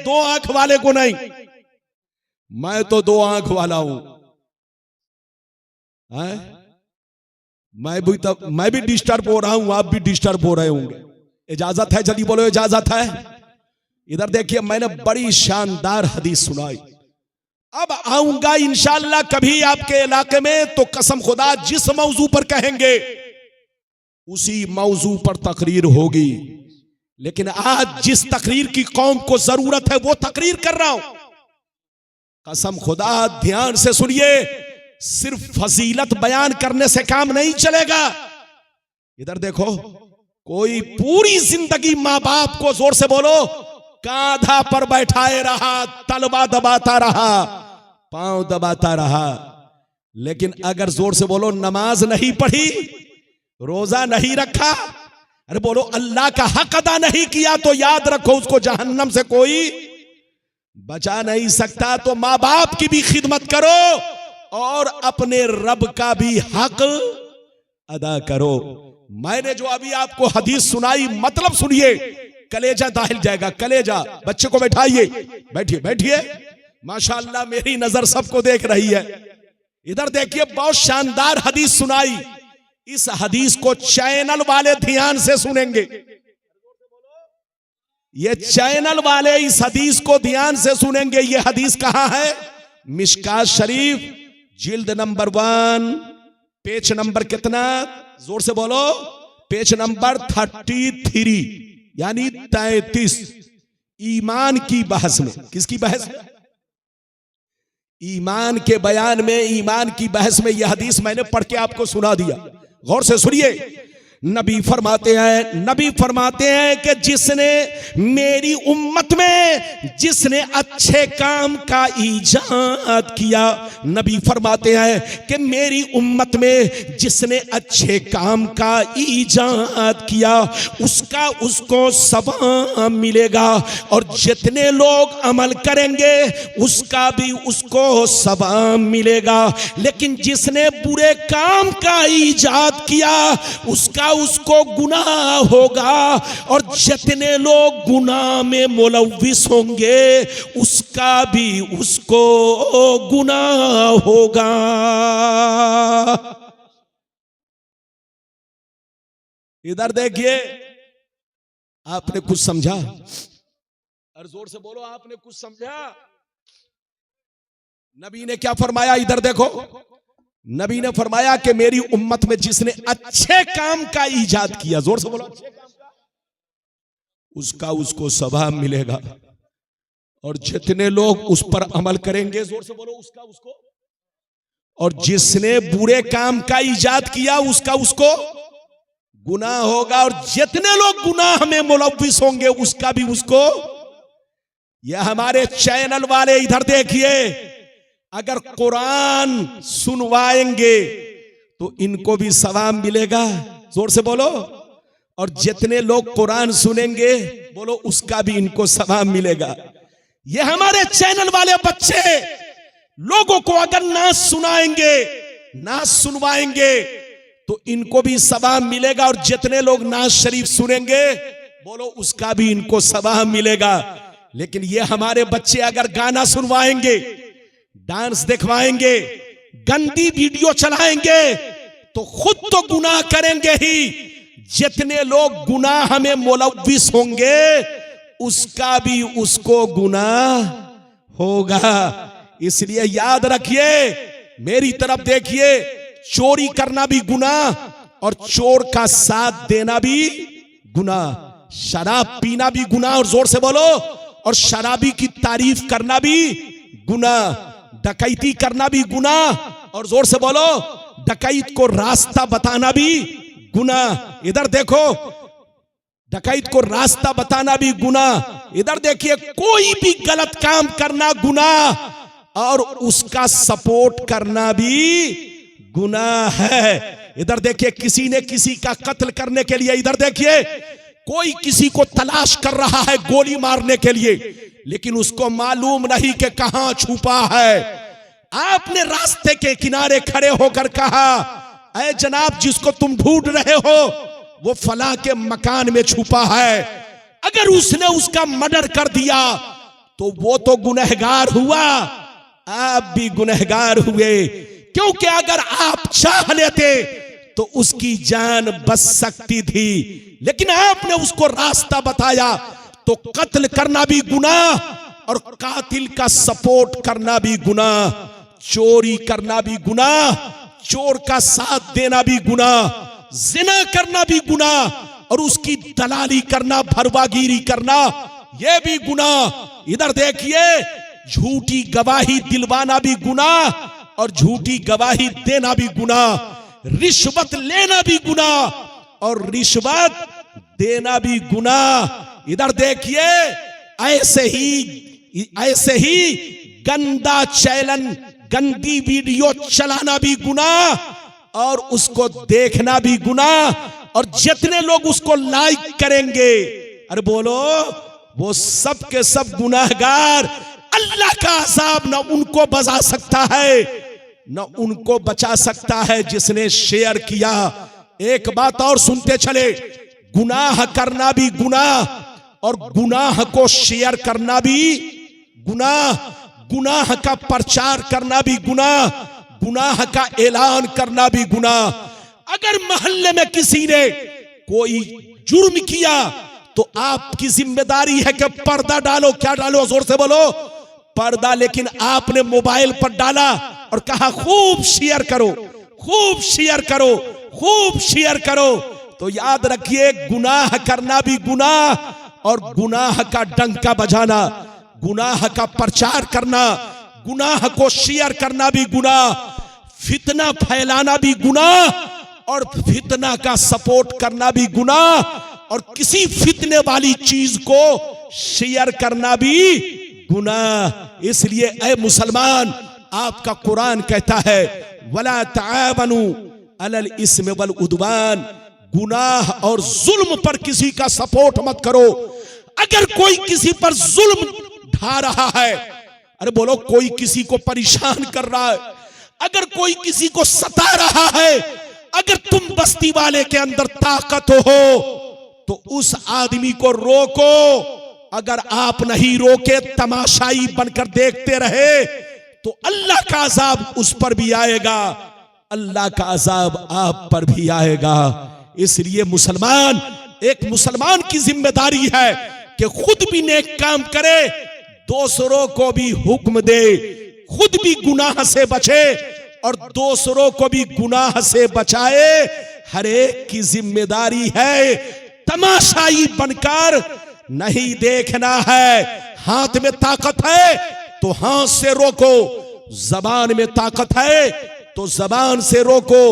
2 आंख वाले को नहीं। मैं तो 2 आंख वाला हूं। मैं भी डिस्टर्ब हो रहा हूं, आप भी डिस्टर्ब हो रहे होंगे। इजाजत है? जल्दी बोलो, इजाजत है? इधर देखिए, मैंने बड़ी शानदार हदीस सुनाई। अब आऊंगा इंशाअल्लाह कभी आपके इलाके में, तो कसम खुदा जिस मौजू पर कहेंगे उसी मौजू पर तकरीर होगी। लेकिन आज जिस तकरीर की कौम को जरूरत है वो तकरीर कर रहा हूं। कसम खुदा, ध्यान से सुनिए, सिर्फ फजीलत बयान करने से काम नहीं चलेगा। इधर देखो, कोई पूरी जिंदगी मां बाप को, जोर से बोलो, कांधा पर बैठाए रहा, तलवा दबाता रहा, पांव दबाता रहा, लेकिन अगर जोर से बोलो नमाज नहीं पढ़ी, रोजा नहीं रखा, अरे बोलो अल्लाह का हक अदा नहीं किया, तो याद रखो उसको जहन्नम से कोई बचा नहीं सकता। तो मां बाप की भी खिदमत करो और अपने रब का भी हक अदा करो। मैंने जो अभी आपको हदीस सुनाई, मतलब सुनिए, कलेजा दाहिल जाएगा, कलेजा। बच्चे को बैठाइए, बैठिए बैठिए। माशाअल्लाह मेरी नजर सबको देख रही है। इधर देखिए, बहुत शानदार हदीस सुनाई। इस हदीस को चैनल वाले ध्यान से सुनेंगे। ये चैनल वाले इस हदीस को ध्यान से सुनेंगे। ये हदीस कहां है? मिशकात शरीफ, जिल्द नंबर 1, पेज नंबर कितना? जोर से बोलो। पेज नंबर 33, यानी 33। ईमान की बहस में। किसकी बहस? ईमान के बयान में, ईमान की बहस में यह हदीस मैंने पढ़ के आपको सुना दिया। गौर से सुनिए। नबी फरमाते हैं कि जिसने मेरी उम्मत में जिसने अच्छे काम का ईजाद किया, नबी फरमाते हैं कि मेरी उम्मत में जिसने अच्छे काम का ईजाद किया उसका उसको सवाब मिलेगा, और जितने लोग अमल करेंगे उसका भी उसको सवाब मिलेगा। लेकिन जिसने बुरे काम का ईजाद किया उसका उसको गुनाह होगा, और जितने लोग गुनाह में मुलव्विस होंगे उसका भी उसको गुनाह होगा। इधर देखिए, आपने कुछ समझा? और जोर से बोलो, आपने कुछ समझा? नबी ने क्या फरमाया? इधर देखो, नबी ने फरमाया कि मेरी उम्मत में जिसने अच्छे काम का ईजाद किया, जोर से बोलो, अच्छे काम का, उसका उसको सवाब मिलेगा, और जितने लोग उस पर अमल करेंगे, जोर से बोलो, उसका उसको, और जिसने बुरे काम का ईजाद किया उसका उसको गुनाह होगा, और जितने लोग गुनाह में मुलव्विस होंगे उसका भी उसको। यह हमारे चैनल वाले इधर देखिए, अगर कुरान सुनवाएंगे तो इनको भी सवाब मिलेगा, जोर से बोलो। और जितने लोग कुरान सुनेंगे बोलो उसका भी इनको सवाब मिलेगा। ये हमारे चैनल वाले बच्चे लोगों को अगर ना सुनाएंगे ना सुनवाएंगे तो इनको भी सवाब मिलेगा। और जितने लोग नाज शरीफ सुनेंगे बोलो उसका भी इनको सवाब मिलेगा। लेकिन ये हमारे बच्चे अगर गाना सुनवाएंगे, डांस दिखवाएंगे, गंदी वीडियो चलाएंगे तो खुद तो गुनाह करेंगे ही, जितने लोग गुनाह में मुलव्विस होंगे उसका भी उसको गुनाह होगा। इसलिए याद रखिए, मेरी तरफ देखिए, चोरी करना भी गुनाह और चोर का साथ देना भी गुनाह, शराब पीना भी गुनाह और जोर से बोलो, और शराबी की तारीफ करना भी गुनाह, डकैती करना भी गुनाह और जोर से बोलो, डकैत को रास्ता बताना भी गुनाह। इधर देखो, डकैत को रास्ता बताना भी गुनाह। इधर देखिए, कोई भी गलत काम करना गुनाह और उसका सपोर्ट करना भी गुनाह है। इधर देखिए, किसी ने किसी का कत्ल करने के लिए, इधर देखिए, कोई किसी को तलाश कर रहा है गोली मारने के लिए, लेकिन उसको मालूम नहीं कि कहां छुपा है। आपने रास्ते के किनारे खड़े होकर कहा, ऐ जनाब, जिसको तुम ढूंढ रहे हो वो फला के मकान में छुपा है। अगर उसने उसका मर्डर कर दिया तो वो तो गुनहगार हुआ, आप भी गुनहगार हुए। क्योंकि अगर आप चाह लेते तो उसकी जान बच सकती थी, लेकिन आपने उसको रास्ता बताया। तो कत्ल करना भी गुनाह और कातिल का सपोर्ट करना भी गुनाह, चोरी करना भी गुनाह, चोर का साथ देना भी गुनाह, जिना करना भी गुनाह और उसकी दलाली करना, भरवागिरी करना, यह भी गुनाह। इधर देखिए, झूठी गवाही दिलवाना भी गुनाह और झूठी गवाही देना भी गुनाह, रिश्वत लेना भी गुनाह और रिश्वत देना भी गुनाह। इधर देखिए, ऐसे ही गंदा चैनल, गंदी वीडियो चलाना भी गुनाह और उसको देखना भी गुनाह, और जितने लोग उसको लाइक करेंगे, अरे बोलो, वो सब के सब गुनाहगार। अल्लाह का अज़ाब न उनको बचा सकता है न उनको बचा सकता है जिसने शेयर किया। एक बात और सुनते चले, गुनाह करना भी गुनाह और गुनाह को शेयर करना भी गुनाह, गुनाह का प्रचार करना भी गुनाह, गुनाह का ऐलान करना भी गुनाह। अगर मोहल्ले में किसी ने कोई जुर्म किया तो आपकी जिम्मेदारी है कि पर्दा डालो। क्या डालो? जोर से बोलो, पर्दा। लेकिन आपने मोबाइल पर डाला और कहा खूब शेयर करो, खूब शेयर करो, खूब शेयर करो, तो याद रखिए, गुनाह करना भी गुनाह और गुनाह का डंका बजाना, गुनाह का प्रचार करना, गुनाह को शेयर करना भी गुनाह, फितना फैलाना भी गुनाह और फितना का सपोर्ट करना भी गुनाह, और किसी फितने वाली चीज को शेयर करना भी गुनाह। इसलिए ऐ मुसलमान, आपका कुरान कहता है, वला तावनु अलल इस्म वल उद्वान, गुनाह और जुल्म पर किसी का सपोर्ट मत करो। अगर कोई किसी पर जुल्म ढा रहा है, अरे बोलो, कोई किसी को परेशान कर रहा है, अगर कोई किसी को सता रहा है, अगर तुम बस्ती वाले के अंदर ताकत हो तो उस आदमी को रोको। अगर आप नहीं रोके, तमाशाई बनकर देखते रहे, तो अल्लाह का अजाब उस पर भी आएगा, अल्लाह का अजाब आप पर भी आएगा। इसलिए मुसलमान, एक मुसलमान की जिम्मेदारी है कि खुद भी नेक काम करे, दूसरों को भी हुक्म दे, खुद भी गुनाह से बचे और दूसरों को भी गुनाह से बचाए। हर एक की जिम्मेदारी है, तमाशाई बनकर नहीं देखना है। हाथ में ताकत है तो हाथ से रोको, जबान में ताकत है तो जबान से रोको,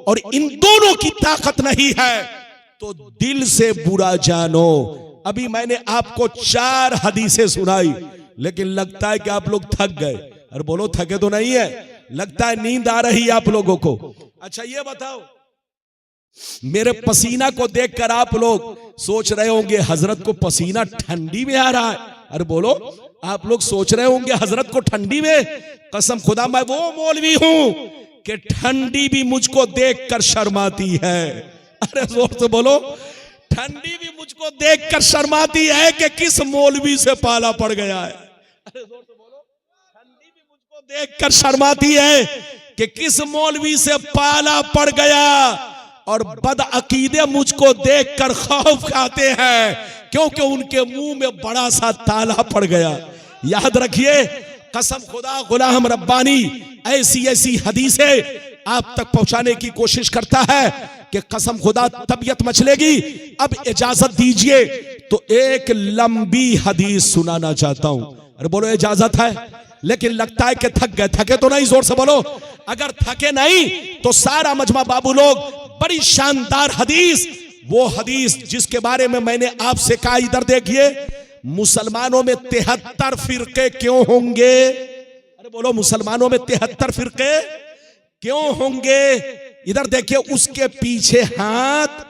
और इन दोनों की ताकत नहीं है तो दिल से बुरा जानो। अभी मैंने आपको 4 हदीसें सुनाई, लेकिन लगता है कि आप लोग थक गए। अरे बोलो, थके तो नहीं है? लगता है नींद आ रही है आप लोगों को। अच्छा ये बताओ, मेरे पसीना को देखकर आप लोग सोच रहे होंगे हजरत को पसीना ठंडी में आ रहा है। अरे बोलो, आप लोग सोच रहे होंगे हजरत को ठंडी में। कसम खुदा मैं वो मौलवी हूं कि ठंडी भी मुझको देखकर शर्माती है। अरे जोर से बोलो, ठंडी भी मुझको देखकर शर्माती है कि किस मौलवी से पाला पड़ गया है। अरे जोर से बोलो, ठंडी भी मुझको देखकर शर्माती है कि किस मौलवी से पाला पड़ गया। और बदअकीदे मुझको देखकर खौफ खाते हैं क्योंकि उनके मुंह में बड़ा सा ताला पड़ गया। याद रखिए, कसम खुदा गुलाम रब्बानी ऐसी ऐसी हदीसें आप तक पहुंचाने की कोशिश करता है कि कसम खुदा तबीयत मचलेगी। अब इजाजत दीजिए तो एक लंबी हदीस सुनाना चाहता हूं। अरे बोलो, इजाजत है? लेकिन लगता है कि थक गए। थके तो नहीं? जोर से बोलो। अगर थके नहीं तो सारा मजमा बाबू लोग, बड़ी शानदार हदीस, वो हदीस जिसके बारे में मैंने आपसे कहा, इधर देखिए, मुसलमानों में 73 फिरके क्यों होंगे? अरे बोलो, मुसलमानों में 73 फिरके क्यों होंगे? इधर देखिए, उसके पीछे हाथ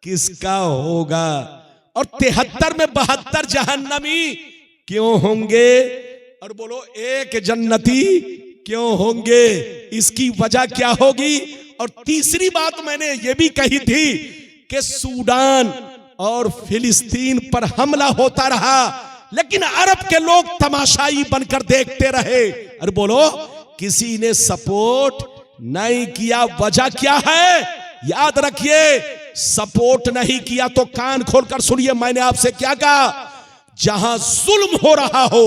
किसका होगा? और 73 में 72 जहन्नमी क्यों होंगे? और बोलो, एक जन्नती क्यों होंगे? इसकी वजह क्या होगी? और तीसरी बात मैंने ये भी कही थी कि सूडान और फिलिस्तीन पर हमला होता रहा लेकिन अरब के लोग तमाशाई बनकर देखते रहे। अरे बोलो, किसी ने सपोर्ट नहीं किया। वजह क्या है? याद रखिए, सपोर्ट नहीं किया तो कान खोलकर सुनिए, मैंने आपसे क्या कहा? जहां जुल्म हो रहा हो,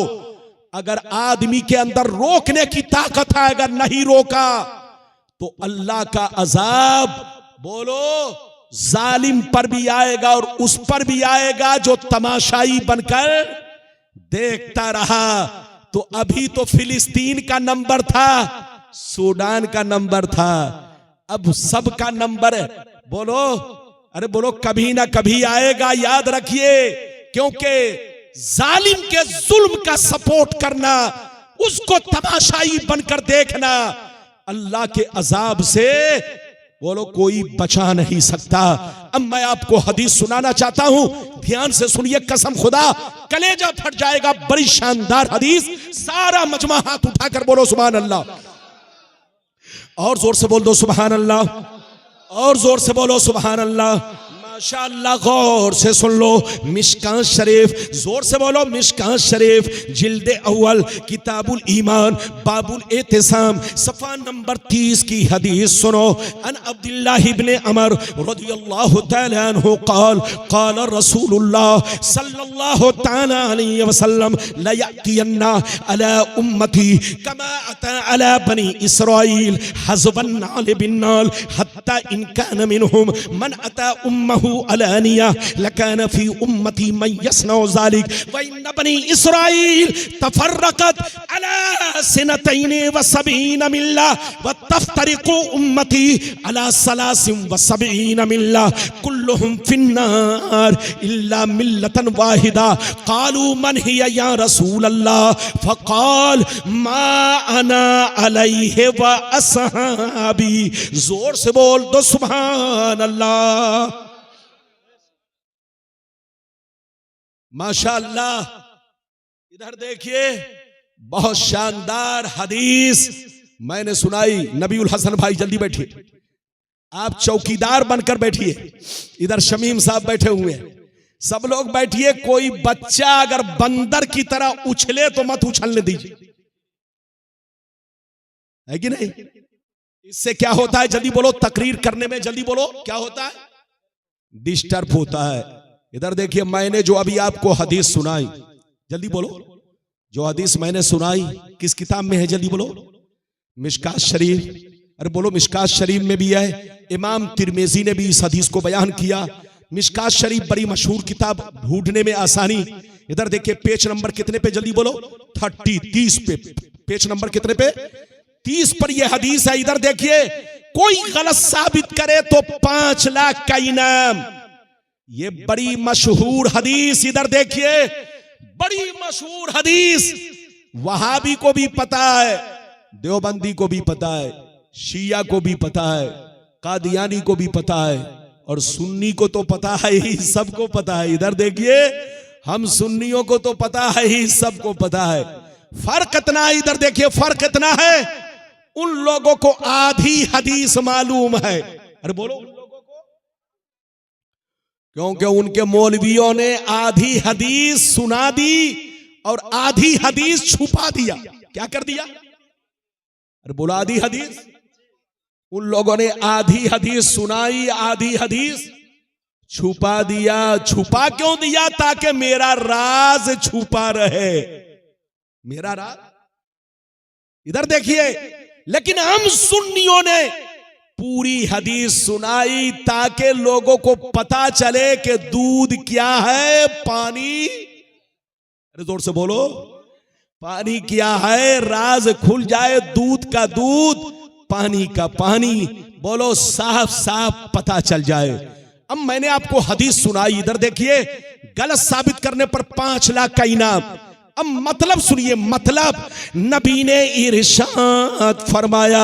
अगर आदमी के अंदर रोकने की ताकत है, अगर नहीं रोका तो अल्लाह का अजाब, बोलो, जालिम पर भी आएगा और उस पर भी आएगा जो तमाशाई बनकर देखता रहा। तो अभी तो फिलिस्तीन का नंबर था, सूडान का नंबर था, अब सबका नंबर है। बोलो, अरे बोलो, कभी ना कभी आएगा। याद रखिए, क्योंकि जालिम के जुल्म का सपोर्ट करना, उसको तमाशाई बनकर देखना, अल्लाह के अजाब से, बोलो, कोई बचा नहीं सकता। अब मैं आपको हदीस सुनाना चाहता हूं, ध्यान से सुनिए, कसम खुदा कलेजा फट जाएगा। बड़ी शानदार हदीस, सारा मजमा हाथ उठाकर बोलो सुभान अल्लाह। और जोर से बोल दो सुभान अल्लाह, और जोर से बोलो सुभान अल्लाह। माशाअल्लाह, गौर से सुन लो। मिशकात शरीफ, जोर से बोलो मिशकात शरीफ, जिल्द अव्वल, किताबुल ईमान, बाबुल एतिसाम, सफ़ा नंबर 30 की हदीस सुनो। अन अब्दुल्लाह इब्ने अमर रज़ियल्लाहु तआला अन्हु क़ाल क़ाल रसूलुल्लाह सल्लल्लाहु तआला अलैहि वसल्लम ला यअतियन्ना अला उम्मती कमा अता अला बनी इस्राईल हज़बन नाल बिन नाल हत्ता इन कान मिनहुम मन अता उम्महु अलानिया लकान फी उम्मती मन यसनउ ज़ालिक व इन बनी इस्राईल तफर्रकत अला सनतैन व सबईन मिल्ला व तफ्तरिकु उम्मती अला सलासिन व सबईन मिल्ला कुल्लुहुम फिन्नार इल्ला मिल्लतन वाहिदा। क़ालू मन हिया या रसूल अल्लाह? फ़क़ाल मा अना अलैहि व अस्हाबी। जोर से बोल दो सुभान अल्लाह। माशाअल्लाह, इधर देखिए, बहुत शानदार हदीस मैंने सुनाई। नबीउल हसन भाई जल्दी बैठिए, आप चौकीदार बनकर बैठिए। इधर शमीम साहब बैठे हुए हैं, सब लोग बैठिए। कोई बच्चा अगर बंदर की तरह उछले तो मत उछलने दीजिए, है कि नहीं? इससे क्या होता है? जल्दी बोलो, तकरीर करने में जल्दी बोलो, क्या होता है? डिस्टर्ब होता है। इधर देखिए, मैंने जो अभी आपको हदीस सुनाई, जल्दी बोलो, जो हदीस मैंने सुनाई किस किताब में है? जल्दी बोलो। मिशकात शरीफ। अरे बोलो, मिशकात शरीफ में भी है। इमाम तिरमिज़ी ने भी इस हदीस को बयान किया। मिशकात शरीफ बड़ी मशहूर किताब, ढूंढने में आसानी। इधर देखिए, पेज नंबर कितने पे? जल्दी बोलो। 30 पे। पेज नंबर कितने पे? 30 पर यह हदीस है। इधर देखिए, कोई गलत साबित करे तो 5 लाख का इनाम। ये बड़ी मशहूर हदीस, इधर देखिए, बड़ी मशहूर हदीस। वहाबी को भी पता है, देवबंदी को भी पता है, शिया को भी पता है, कादियानी को भी पता है, और सुन्नी को तो पता है ही, सबको पता है। इधर देखिए, हम सुन्नियों को तो पता है ही, सबको पता है। फर्क कितना है, इधर देखिए फर्क कितना है। उन लोगों को आधी हदीस मालूम है। अरे बोलो, उन लोगों को, क्योंकि उनके मौलवियों ने आधी हदीस सुना दी और आधी हदीस छुपा दिया। क्या कर दिया? अरे बोलो, आधी हदीस। उन लोगों ने आधी हदीस सुनाई, आधी हदीस छुपा दिया। छुपा क्यों दिया? ताकि मेरा राज छुपा रहे, मेरा राज। इधर देखिए, लेकिन हम सुन्नियों ने पूरी हदीस सुनाई ताकि लोगों को पता चले कि दूध क्या है, पानी। अरे जोर से बोलो, पानी क्या है, राज खुल जाए। दूध का दूध, पानी का पानी, बोलो साफ साफ पता चल जाए। अब मैंने आपको हदीस सुनाई, इधर देखिए, गलत साबित करने पर 5 लाख का इनाम। अब मतलब सुनिए, मतलब नबी ने इरशाद फरमाया,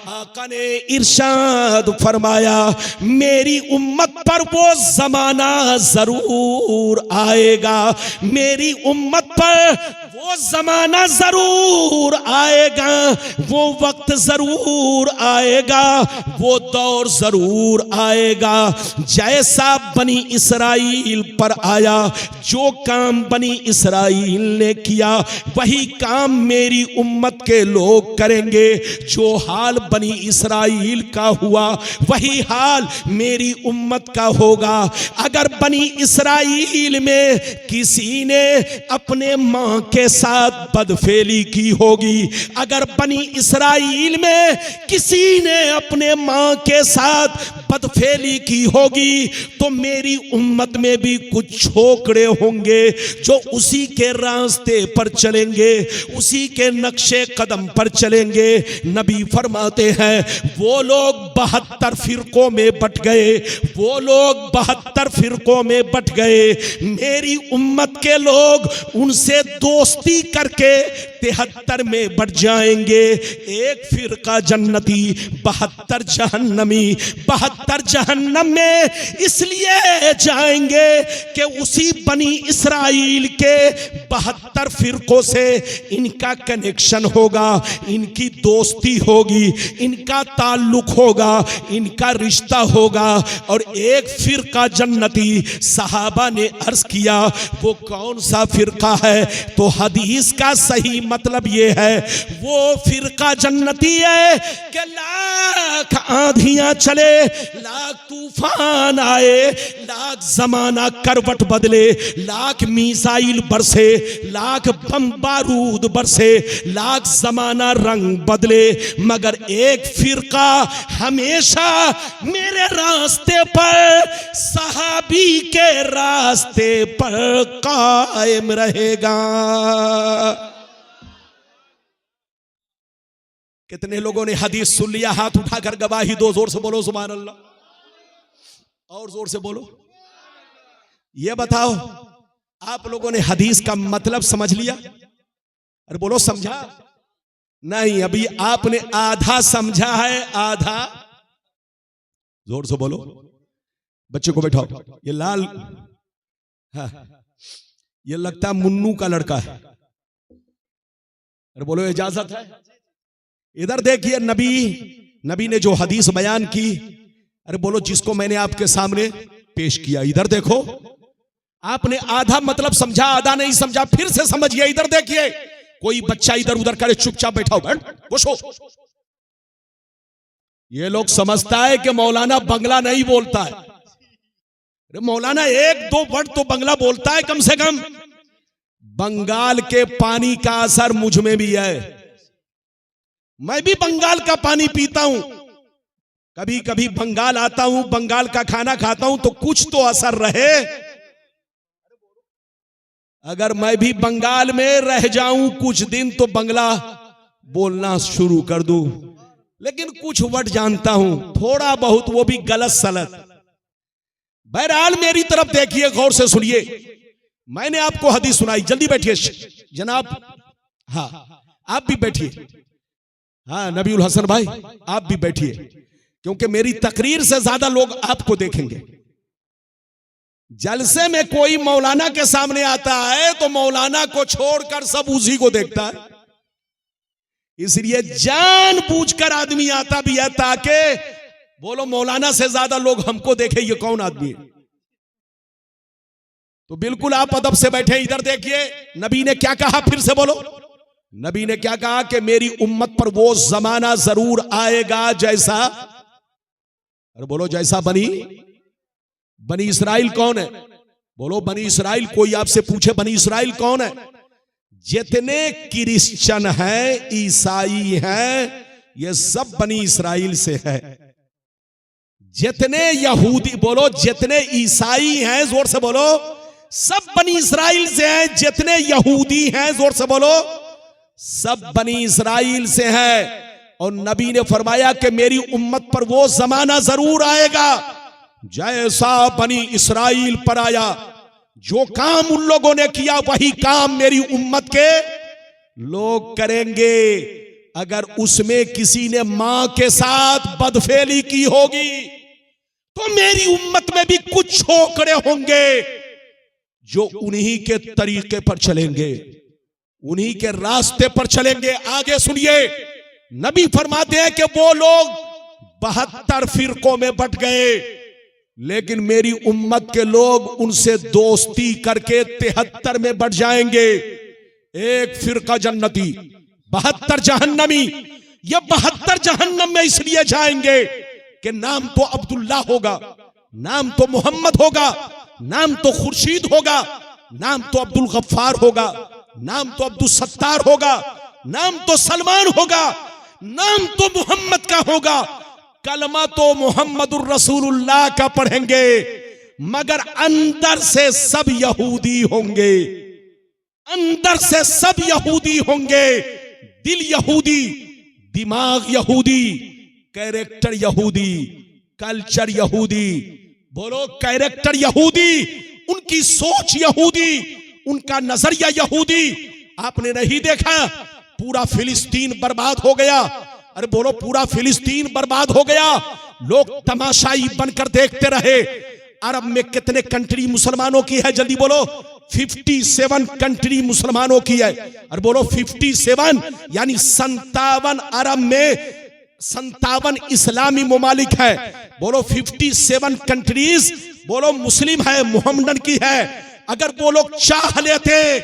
आका ने इरशाद फरमाया, मेरी उम्मत पर वो जमाना जरूर आएगा, मेरी उम्मत पर वो जमाना जरूर आएगा, वो वक्त जरूर आएगा, वो दौर जरूर आएगा जैसा बनी इसराइल पर आया। जो काम बनी इसराइल ने किया वही काम मेरी उम्मत के लोग करेंगे। जो हाल बनी इसराइल का हुआ वही हाल मेरी उम्मत का होगा। अगर बनी इसराइल में किसी ने अपने मां के साथ बदफेली की होगी, अगर बनी इसराइल में किसी ने अपने मां के साथ बदफेली की होगी, तो मेरी उम्मत में भी कुछ छोकरे होंगे जो उसी के रास्ते पर चलेंगे, उसी के नक्शे कदम पर चलेंगे। नबी फरमाते हैं, वो लोग 72 फिरकों में बट गए, वो लोग 72 फिरकों में बट गए। मेरी उम्मत के लोग उनसे दोस्ती करके 73 में बट जाएंगे। एक फिरका जन्नती, 72 जहन्नमी। 72 जहन्नम में इसलिए जाएंगे कि उसी बनी इसराइल के 72 फिरकों से इनका कनेक्शन होगा, इनकी दोस्ती होगी, इनका ताल्लुक होगा, इनका रिश्ता होगा। और एक फिरका जन्नती। सहाबा ने अर्ज किया, वो कौन सा फिरका है? तो हदीस का सही मतलब ये है, वो फिरका जन्नती है कि लाख आंधियां चले, लाख तूफान आए, लाख जमाना करवट बदले, लाख मिसाइल बरसे, लाख बम बारूद बरसे, लाख जमाना रंग बदले, मगर एक फिरका हमेशा मेरे रास्ते पर, सहाबी के रास्ते पर कायम रहेगा। कितने लोगों ने हदीस सुन लिया? हाथ उठाकर गवाही दो, जोर से बोलो सुभान अल्लाह, और जोर से बोलो। ये बताओ, आप लोगों ने हदीस का मतलब समझ लिया? अरे बोलो, समझा? नहीं, अभी आपने आधा समझा है, आधा। जोर से बोलो। बच्चे को बैठाओ। ये लाल, हाँ, ये लगता मुन्नू का लड़का है। अरे बोलो, इजाजत है? इधर देखिए, नबी ने जो हदीस बयान की, अरे बोलो, जिसको मैंने आपके सामने पेश किया। इधर देखो, आपने आधा मतलब समझा, आधा नहीं समझा, फिर से समझिए। इधर देखिए, कोई बच्चा इधर उधर करे, चुपचाप बैठाओ, बैठ बसो। ये लोग समझता है कि मौलाना बंगला नहीं बोलता है। अरे मौलाना 1-2 वर्ड तो बंगला बोलता है कम से कम। बंगाल के पानी का असर मुझ में भी है। मैं भी बंगाल का पानी पीता हूं, कभी कभी बंगाल आता हूं, बंगाल का खाना खाता हूं, तो कुछ तो असर रहे। अगर मैं भी बंगाल में रह जाऊं कुछ दिन तो बंगला बोलना शुरू कर दूं, लेकिन कुछ वर्ड जानता हूं, थोड़ा बहुत, वो भी गलत सलत। बहरहाल मेरी तरफ देखिए, गौर से सुनिए। मैंने आपको हदीस सुनाई। जल्दी बैठिए जनाब। हाँ, आप भी बैठिए। हाँ, नबीउल हसन भाई, आप भी बैठिए। क्योंकि मेरी तकरीर से ज्यादा लोग आपको देखेंगे। जलसे में कोई मौलाना के सामने आता है तो मौलाना को छोड़कर सब उसी को देखता है, इसलिए जानबूझकर आदमी आता भी है ताकि बोलो मौलाना से ज्यादा लोग हमको देखे, ये कौन आदमी है। तो बिल्कुल आप अदब से बैठे, इधर देखिए नबी ने क्या कहा, फिर से बोलो। नबी ने क्या कहा कि मेरी उम्मत पर वो जमाना जरूर आएगा जैसा, अरे बोलो जैसा बनी इसराइल कौन है? बोलो बनी इसराइल। कोई आपसे पूछे बनी इसराइल कौन है? जितने क्रिश्चियन हैं, ईसाई हैं, ये सब बनी इसराइल से है। जितने यहूदी, बोलो जितने ईसाई हैं, जोर से बोलो, सब बनी इसराइल से हैं। जितने यहूदी हैं, जोर से बोलो, सब बनी इसराइल से हैं। और नबी ने फरमाया कि मेरी उम्मत पर वो जमाना जरूर आएगा जैसा बनी इसराइल पर आया। जो काम उन लोगों ने किया वही काम मेरी उम्मत के लोग करेंगे। अगर उसमें किसी ने मां के साथ बदफेली की होगी तो मेरी उम्मत में भी कुछ छोकरे होंगे जो उन्हीं के तरीके पर चलेंगे, उन्हीं के रास्ते पर चलेंगे। आगे सुनिए, नबी फरमाते हैं कि वो लोग 72 फिरकों में बट गए, लेकिन मेरी उम्मत के लोग उनसे दोस्ती करके 73 में बढ़ जाएंगे। एक फिरका जन्नती, 72 जहन्नमी। ये 72 जहन्नम में इसलिए जाएंगे कि नाम तो अब्दुल्ला होगा, नाम तो मोहम्मद होगा, नाम तो खुर्शीद होगा, नाम तो अब्दुल गफ्फार होगा, नाम तो अब्दुल सत्तार होगा, नाम तो सलमान होगा, नाम तो मोहम्मद का होगा, कलमा तो मोहम्मदुर रसूलुल्लाह का पढ़ेंगे, मगर अंदर से सब यहूदी होंगे। अंदर से सब यहूदी होंगे। दिल यहूदी, दिमाग यहूदी, कैरेक्टर यहूदी, कल्चर यहूदी। बोलो कैरेक्टर यहूदी, उनकी सोच यहूदी, उनका नजरिया यहूदी। आपने नहीं देखा पूरा फिलिस्तीन बर्बाद हो गया? अरे बोलो पूरा फिलिस्तीन बर्बाद हो गया, लोग तमाशाई बनकर देखते रहे। अरब में कितने कंट्री मुसलमानों की है? जल्दी बोलो। 57 कंट्री मुसलमानों की है। अरे बोलो 57 यानी 57 अरब में 57 इस्लामी ममालिक है। बोलो 57 कंट्रीज बोलो मुस्लिम है, मोहम्मदन की है। अगर वो लोग चाह लेते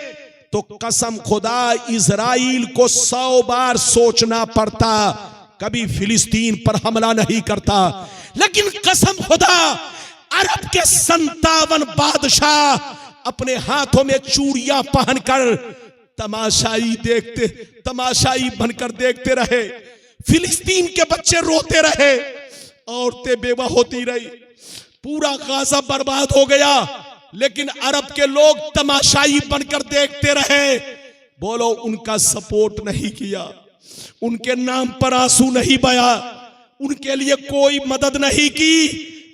तो कसम खुदा इजराइल को 100 बार सोचना पड़ता, कभी फिलिस्तीन पर हमला नहीं करता। लेकिन कसम खुदा अरब के 57 बादशाह अपने हाथों में चूड़ियां पहनकर तमाशाई बनकर देखते रहे। फिलिस्तीन के बच्चे रोते रहे, औरतें बेवा होती रही, पूरा गाजा बर्बाद हो गया, लेकिन अरब के लोग तमाशाई बनकर देखते रहे। बोलो उनका सपोर्ट नहीं किया, उनके नाम पर आंसू नहीं बहा, उनके लिए कोई मदद नहीं की।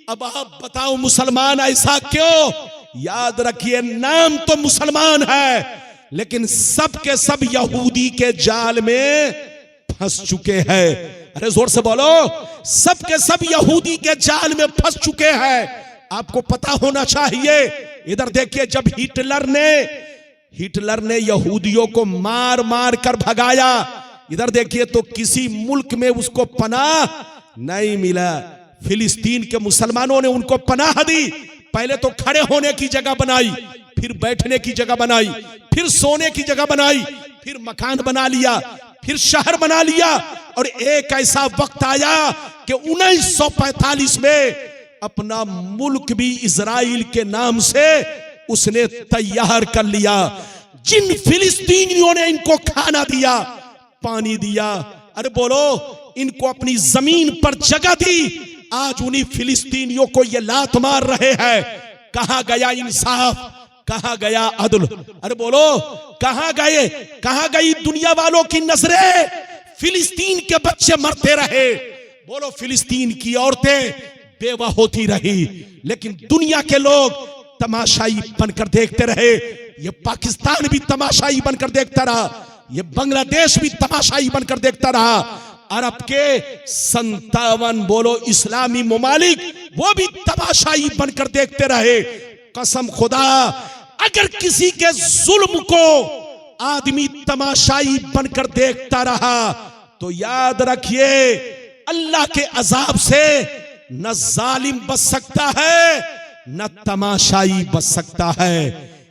अब आप बताओ मुसलमान ऐसा क्यों? याद रखिए नाम तो मुसलमान है, लेकिन सब के सब यहूदी के जाल में फंस चुके हैं। अरे जोर से बोलो, सब के सब यहूदी के जाल में फंस चुके हैं। आपको पता होना चाहिए। इधर देखिए, जब हिटलर ने यहूदियों को मार मार कर भगाया, इधर देखिए तो किसी मुल्क में उसको पनाह नहीं मिला। फिलिस्तीन के मुसलमानों ने उनको पनाह दी। पहले तो खड़े होने की जगह बनाई, फिर बैठने की जगह बनाई, फिर सोने की जगह बनाई, फिर मकान बना लिया, फिर शहर बना लिया। और एक ऐसा वक्त आया कि 1945 में अपना मुल्क भी इजराइल के नाम से उसने तैयार कर लिया। जिन फिलिस्तीनियों ने इनको खाना दिया, पानी दिया, अरे बोलो इनको अपनी जमीन पर जगह दी, आज उन्हीं फिलिस्तीनियों को ये लात मार रहे हैं। कहां गया इंसाफ, कहां गया अदल? अरे बोलो कहां गए, कहां गई दुनिया वालों की नजरें? फिलिस्तीन के बच्चे मरते रहे, बोलो फिलिस्तीन की औरतें बेवा होती रही, लेकिन दुनिया के लोग तमाशाई बनकर देखते रहे। ये पाकिस्तान भी तमाशाई बनकर देखता रहा, ये बांग्लादेश भी तमाशाई बनकर देखता रहा। अरब के 57 बोलो इस्लामी ममालिक वो भी तमाशाई बनकर देखते रहे। कसम खुदा, अगर किसी के जुल्म को आदमी तमाशाई बनकर देखता रहा तो याद रखिए अल्लाह के अजाब से न जालिम बच सकता है न तमाशाई बच सकता है।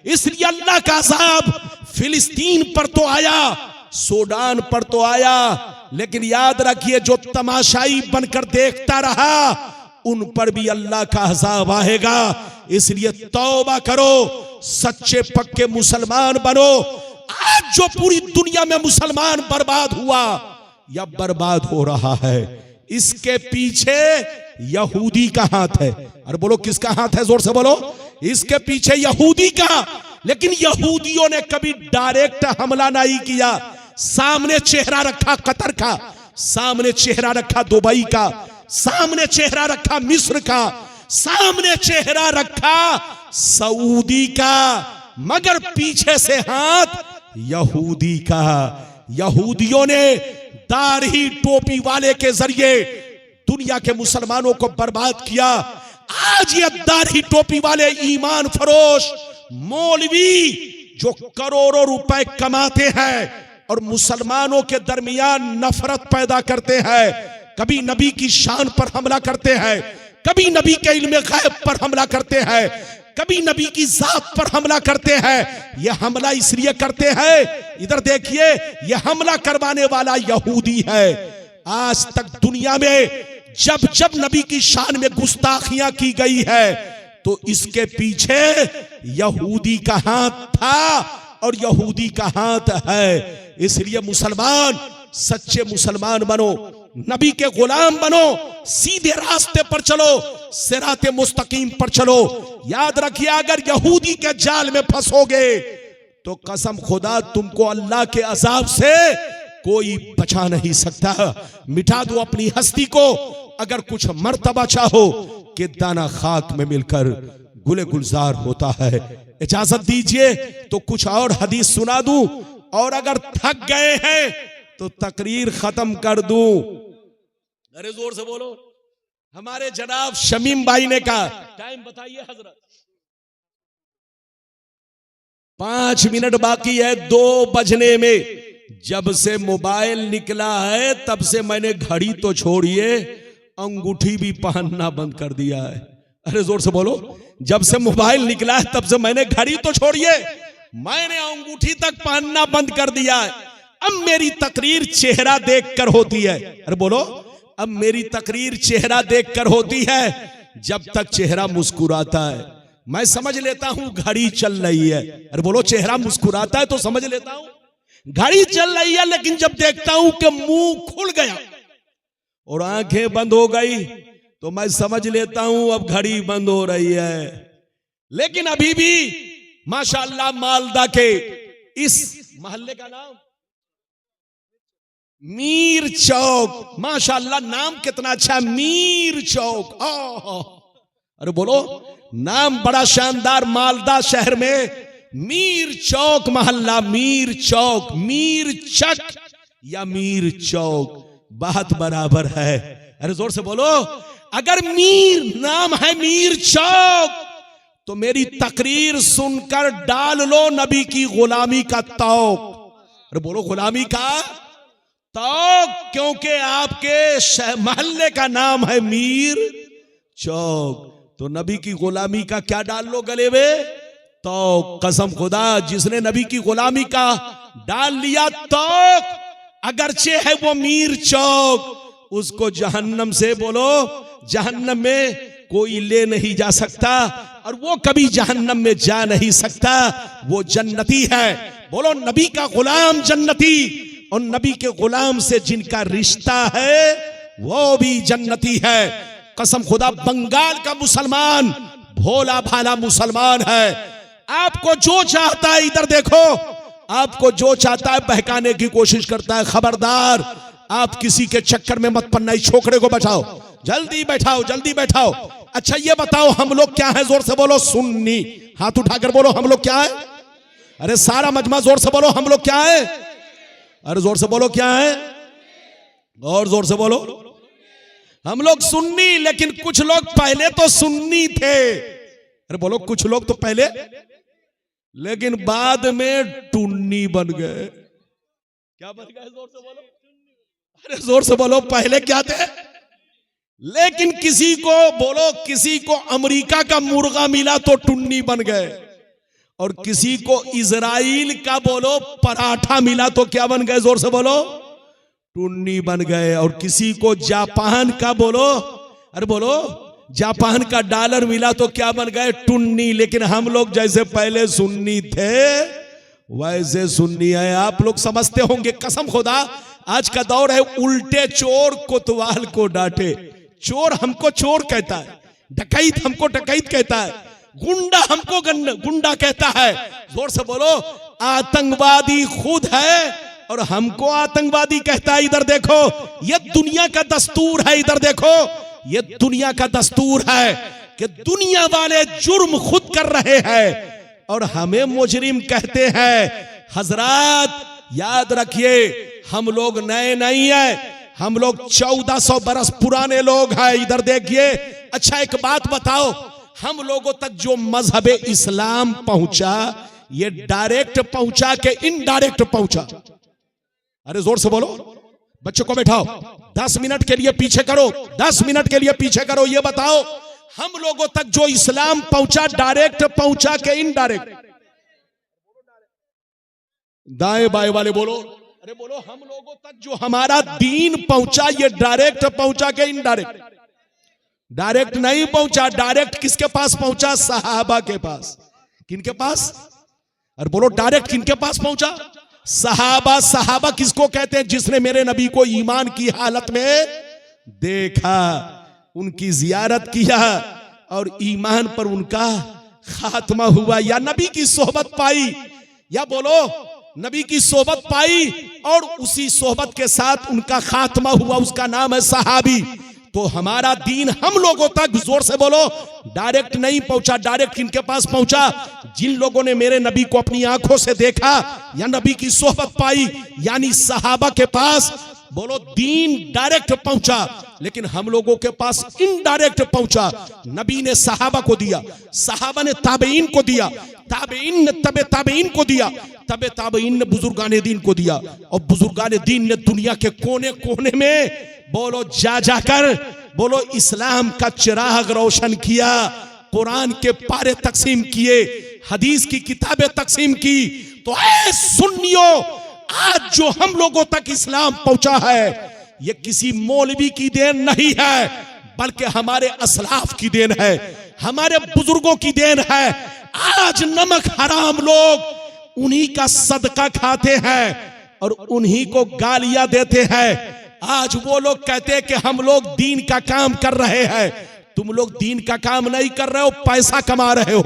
इसलिए अल्लाह का अजाब फिलिस्तीन पर तो आया, सूडान पर तो आया, लेकिन याद रखिए जो तमाशाई बनकर देखता रहा उन पर भी अल्लाह का अजाब आएगा। इसलिए तौबा करो, सच्चे पक्के मुसलमान बनो। आज जो पूरी दुनिया में मुसलमान बर्बाद हुआ या बर्बाद हो रहा है, इसके पीछे यहूदी का हाथ है। अरे बोलो किसका हाथ है, जोर से बोलो। इसके पीछे यहूदी का। लेकिन यहूदियों ने कभी डायरेक्ट हमला नहीं किया। सामने चेहरा रखा कतर का, सामने चेहरा रखा दुबई का, सामने चेहरा रखा मिस्र का, सामने चेहरा रखा सऊदी का, मगर पीछे से हाथ यहूदी का। यहूदियों ने दाढ़ी टोपी वाले के जरिए दुनिया के मुसलमानों को बर्बाद किया। आज ये दाढ़ी टोपी वाले ईमान फरोश मौलवी जो करोड़ों रुपए कमाते हैं और मुसलमानों के दरमियान नफरत पैदा करते हैं, कभी नबी की शान पर हमला करते हैं, कभी नबी के इल्म गैब पर हमला करते हैं, कभी नबी की जात पर हमला करते हैं। यह हमला इसलिए करते हैं, इधर देखिए, यह हमला करवाने वाला यहूदी है। आज तक दुनिया में जब जब नबी की शान में गुस्ताखियां की गई है तो इसके पीछे यहूदी का हाथ था और यहूदी का हाथ है। इसलिए मुसलमान सच्चे मुसलमान बनो, नबी के गुलाम बनो, सीधे रास्ते पर चलो, सिराते मुस्तकीम पर चलो। याद रखिए अगर यहूदी के जाल में फंसोगे तो कसम खुदा तुमको अल्लाह के अजाब से कोई बचा नहीं सकता। मिटा दो अपनी हस्ती को अगर कुछ मर्तबा चाहो कि दाना खाक में मिलकर गुले गुलजार होता है। इजाजत दीजिए तो कुछ और हदीस सुना दूं, और अगर थक गए हैं तो तकरीर खत्म कर दूं। अरे जोर से बोलो। हमारे जनाब शमीम भाई ने कहा, टाइम बताइए हजरत। 5 मिनट बाकी है 2 बजने में। जब से मोबाइल निकला है तब से मैंने घड़ी तो छोड़िए अंगूठी भी पहनना बंद कर दिया है। अरे जोर से बोलो। जब से मोबाइल निकला है तब से मैंने घड़ी तो छोड़िए मैंने अंगूठी तक पहनना बंद कर दिया है। अब मेरी तकरीर चेहरा देखकर होती है। अरे बोलो। अब मेरी तकरीर चेहरा देखकर होती है। जब तक चेहरा मुस्कुराता है मैं समझ लेता हूं घड़ी चल रही है। अरे बोलो। चेहरा मुस्कुराता है तो समझ लेता हूं घड़ी चल रही है, लेकिन जब देखता हूं कि मुंह खुल गया और आंखें बंद हो गई तो मैं समझ लेता हूं अब घड़ी बंद हो रही है। लेकिन अभी भी माशाअल्लाह मालदा के इस मोहल्ले का नाम मीर चौक, माशाअल्लाह नाम कितना अच्छा, मीर चौक। अरे बोलो। नाम बड़ा शानदार। मालदा शहर में मीर चौक मोहल्ला, मीर चौक, मीर चक या मीर चौक बात बराबर है। अरे जोर से बोलो। अगर मीर नाम है मीर चौक तो मेरी तकरीर सुनकर डाल लो नबी की गुलामी का तौक। अरे बोलो। गुलामी का तौक, क्योंकि आपके मोहल्ले का नाम है मीर चौक, तो नबी की गुलामी का क्या डाल लो गले में? तौक। कसम खुदा जिसने नबी की गुलामी का डाल लिया तौक, अगरचे है वो मीर चौक, उसको जहन्नम से बोलो जहन्नम में कोई ले नहीं जा सकता और वो कभी जहन्नम में जा नहीं सकता। वो जन्नती है। बोलो। नबी का गुलाम जन्नती और नबी के गुलाम से जिनका रिश्ता है वो भी जन्नती है। कसम खुदा बंगाल का मुसलमान भोला भाला मुसलमान है। आपको जो चाहता है, इधर देखो, आपको जो चाहता है बहकाने की कोशिश करता है। खबरदार आप किसी के चक्कर में मत पड़ना। इस छोकरे को बैठाओ, जल्दी बैठाओ, जल्दी बैठाओ। अच्छा ये बताओ हम लोग क्या है? जोर से बोलो। सुन्नी। हाथ उठाकर बोलो हम लोग क्या है? अरे सारा मजमा जोर से बोलो हम लोग क्या है? अरे जोर से बोलो क्या है? और जोर से बोलो। हम लोग सुन्नी, लेकिन कुछ लोग पहले तो सुन्नी थे। अरे बोलो, कुछ लोग तो पहले, लेकिन बाद में टुन्नी बन गए। क्या बन गए? जोर से बोलो। अरे जोर से बोलो। पहले क्या थे? लेकिन किसी को बोलो, किसी को अमेरिका का मुर्गा मिला तो टुन्नी बन गए, और किसी को इजराइल का बोलो पराठा मिला तो क्या बन गए? जोर से बोलो। टुन्नी बन गए। और किसी को जापान का बोलो, अरे बोलो, जापान का डॉलर मिला तो क्या बन गए? टुन्नी। लेकिन हम लोग जैसे पहले सुन्नी थे वैसे सुन्नी है। आप लोग समझते होंगे, कसम खुदा, आज का दौर है उल्टे चोर कोतवाल को डांटे। चोर हमको चोर कहता है, डकैत हमको डकैत कहता है, गुंडा हमको गुंडा कहता है। जोर से बोलो। आतंकवादी खुद है और हमको आतंकवादी कहता है। इधर देखो, ये दुनिया का दस्तूर है। इधर देखो, ये दुनिया का दस्तूर है कि दुनिया वाले जुर्म खुद कर रहे हैं और हमें मुजरिम कहते हैं। हजरात याद रखिए, हम लोग नए नहीं है, हम लोग 1400 बरस पुराने लोग हैं। इधर देखिए। अच्छा एक बात बताओ, हम लोगों तक जो मजहब इस्लाम पहुंचा, ये डायरेक्ट पहुंचा के इनडायरेक्ट पहुंचा? अरे जोर से बोलो। बच्चों को बैठाओ, 10 मिनट के लिए पीछे करो, 10 मिनट के लिए पीछे करो। ये बताओ, हम लोगों तक जो इस्लाम पहुंचा, डायरेक्ट पहुंचा के इनडायरेक्ट? दाएं बाएं वाले बोलो। अरे बोलो, हम लोगों तक जो हमारा दीन पहुंचा, ये डायरेक्ट पहुंचा के इनडायरेक्ट? डायरेक्ट नहीं पहुंचा। डायरेक्ट किसके पास पहुंचा? सहाबा के पास। किनके पास? अरे बोलो, डायरेक्ट किनके पास पहुंचा? सहाबा। सहाबा किसको कहते हैं? जिसने मेरे नबी को ईमान की हालत में देखा, उनकी जियारत किया और ईमान पर उनका खात्मा हुआ, या नबी की सोहबत पाई, या बोलो नबी की सोहबत पाई और उसी सोहबत के साथ उनका खात्मा हुआ। उसका नाम है सहाबी। तो हमारा दीन हम लोगों तक, जोर से बोलो, डायरेक्ट नहीं पहुंचा। डायरेक्ट किनके पास पहुंचा? जिन लोगों ने मेरे नबी को अपनी आंखों से देखा या नबी की सोहबत पाई, यानी सहाबा के पास बोलो दीन डायरेक्ट पहुंचा। लेकिन हम लोगों के पास इनडायरेक्ट पहुंचा। नबी ने सहाबा को दिया, सहाबा ने ताबेईन को दिया, ताबेईन ने तबे ताबेईन को दिया, तबे ताबेईन ने बुजुर्गाने दीन को दिया, और बुजुर्गाने दीन ने दुनिया के कोने कोने में बोलो जा जाकर बोलो इस्लाम का चिराग रोशन किया। कुरान के पारे तकसीम किए, हदीस की किताबें तकसीम की। तो ऐ सुन्नियों, आज जो हम लोगों तक इस्लाम पहुंचा है, ये किसी मौलवी की देन नहीं है, बल्कि हमारे असलाफ की देन है, हमारे बुजुर्गों की देन है। आज नमक हराम लोग उन्हीं का सदका खाते हैं और उन्हीं को गालियां देते हैं। आज वो लोग कहते हैं कि हम लोग दीन का काम कर रहे हैं। तुम लोग दीन का काम नहीं कर रहे हो, पैसा कमा रहे हो।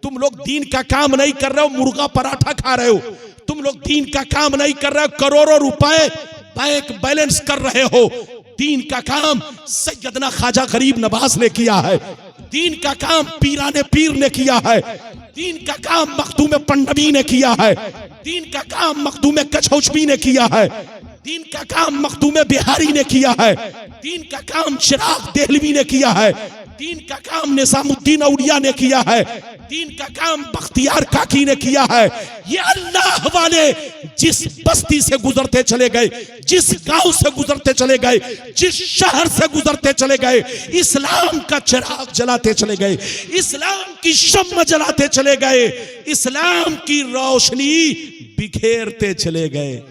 तुम लोग दीन का काम नहीं कर रहे हो, मुर्गा पराठा खा रहे हो। तुम लोग दीन का काम नहीं कर रहे हो, करोड़ों रुपए बैंक बैलेंस कर रहे हो। दीन का काम सैयदना ख्वाजा गरीब नवाज ने किया है, दीन का काम पीराने पीर ने किया है, दीन का काम मखदूम पंडवी ने किया है, दीन का काम मखदूम कछौचबी ने किया है, दीन का काम मखदूम बिहारी ने किया है, दीन का काम चिराग देहलवी ने किया है, दीन का काम निजामुद्दीन औलिया ने किया है, दीन का काम बख्तियार काकी ने किया है। ये अल्लाह वाले जिस बस्ती से गुजरते चले गए, जिस गांव से गुजरते चले गए, जिस शहर से गुजरते चले गए, इस्लाम का चिराग जलाते चले गए, इस्लाम की शम्मा जलाते चले गए, इस्लाम की रोशनी बिखेरते चले गए।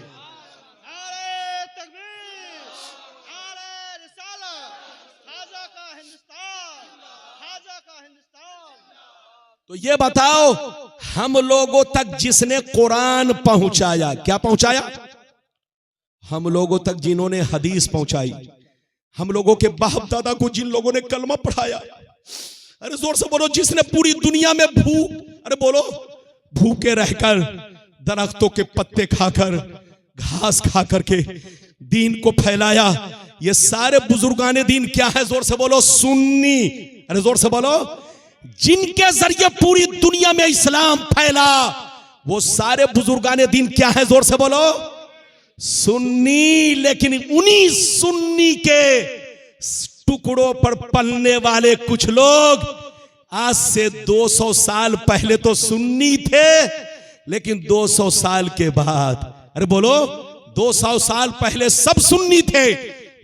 तो ये बताओ, हम लोगों तक जिसने कुरान पहुंचाया, क्या पहुंचाया? हम लोगों तक जिन्होंने हदीस पहुंचाई, हम लोगों के बाप दादा को जिन लोगों ने कलमा पढ़ाया, अरे जोर से बोलो, जिसने पूरी दुनिया में अरे बोलो भूखे रहकर, दरख्तों के पत्ते खाकर, घास खाकर के दीन को फैलाया। ये सारे बुजुर्गाने दीन क्या है? जोर से बोलो, सुन्नी। अरे जोर से बोलो, जिनके जरिए पूरी दुनिया में इस्लाम फैला, वो सारे बुजुर्गाने दीन क्या है? जोर से बोलो, सुन्नी, लेकिन उन्हीं सुन्नी के टुकड़ों पर पलने वाले कुछ लोग आज से 200 साल पहले तो सुन्नी थे, लेकिन 200 साल के बाद, अरे बोलो, 200 साल पहले सब सुन्नी थे,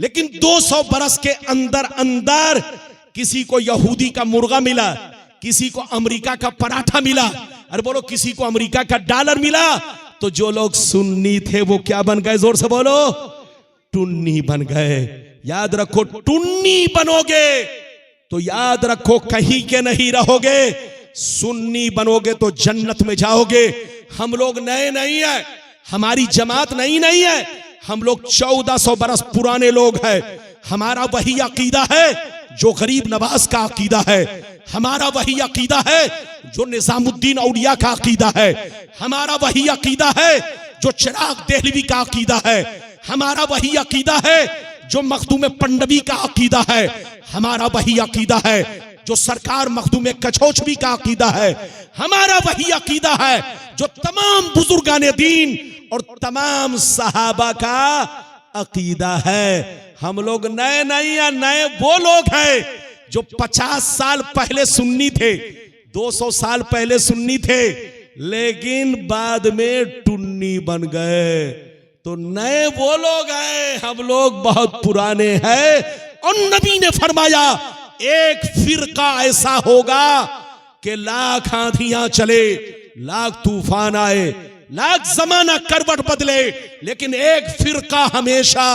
लेकिन 200 बरस के अंदर अंदर किसी को यहूदी का मुर्गा मिला, किसी को अमेरिका का पराठा मिला, अरे बोलो किसी को अमेरिका का डॉलर मिला, तो जो लोग सुन्नी थे वो क्या बन गए? जोर से बोलो, टुन्नी बन गए। याद रखो, टुन्नी बनोगे तो याद रखो कहीं के नहीं रहोगे, सुन्नी बनोगे तो जन्नत में जाओगे। हम लोग नए नहीं है, हमारी जमात नई नहीं है, हम लोग 1400 बरस पुराने लोग हैं। हमारा वही अकीदा है जो गरीब नवाज का अकीदा है, हमारा वही अकीदा है जो निजामुद्दीन औलिया का अकीदा है, हमारा वही अकीदा है जो चिराग देहलवी का अकीदा है, हमारा वही अकीदा है जो मखदूम पंडवी का अकीदा है, हमारा वही अकीदा है जो सरकार मखदूम कछोचवी का अकीदा है, हमारा वही अकीदा है जो तमाम बुजुर्गाने दीन और तमाम सहाबा का अकीदा है। हम लोग नए नहीं है, नए वो लोग हैं जो 50 साल पहले सुन्नी थे, 200 साल पहले सुन्नी थे, लेकिन बाद में टुन्नी बन गए। तो नए वो लोग हैं, हम लोग बहुत पुराने हैं। और नबी ने फरमाया एक फिरका ऐसा होगा कि लाख आंधियां चले, लाख तूफान आए, लाख जमाना करवट बदले, लेकिन एक फिरका हमेशा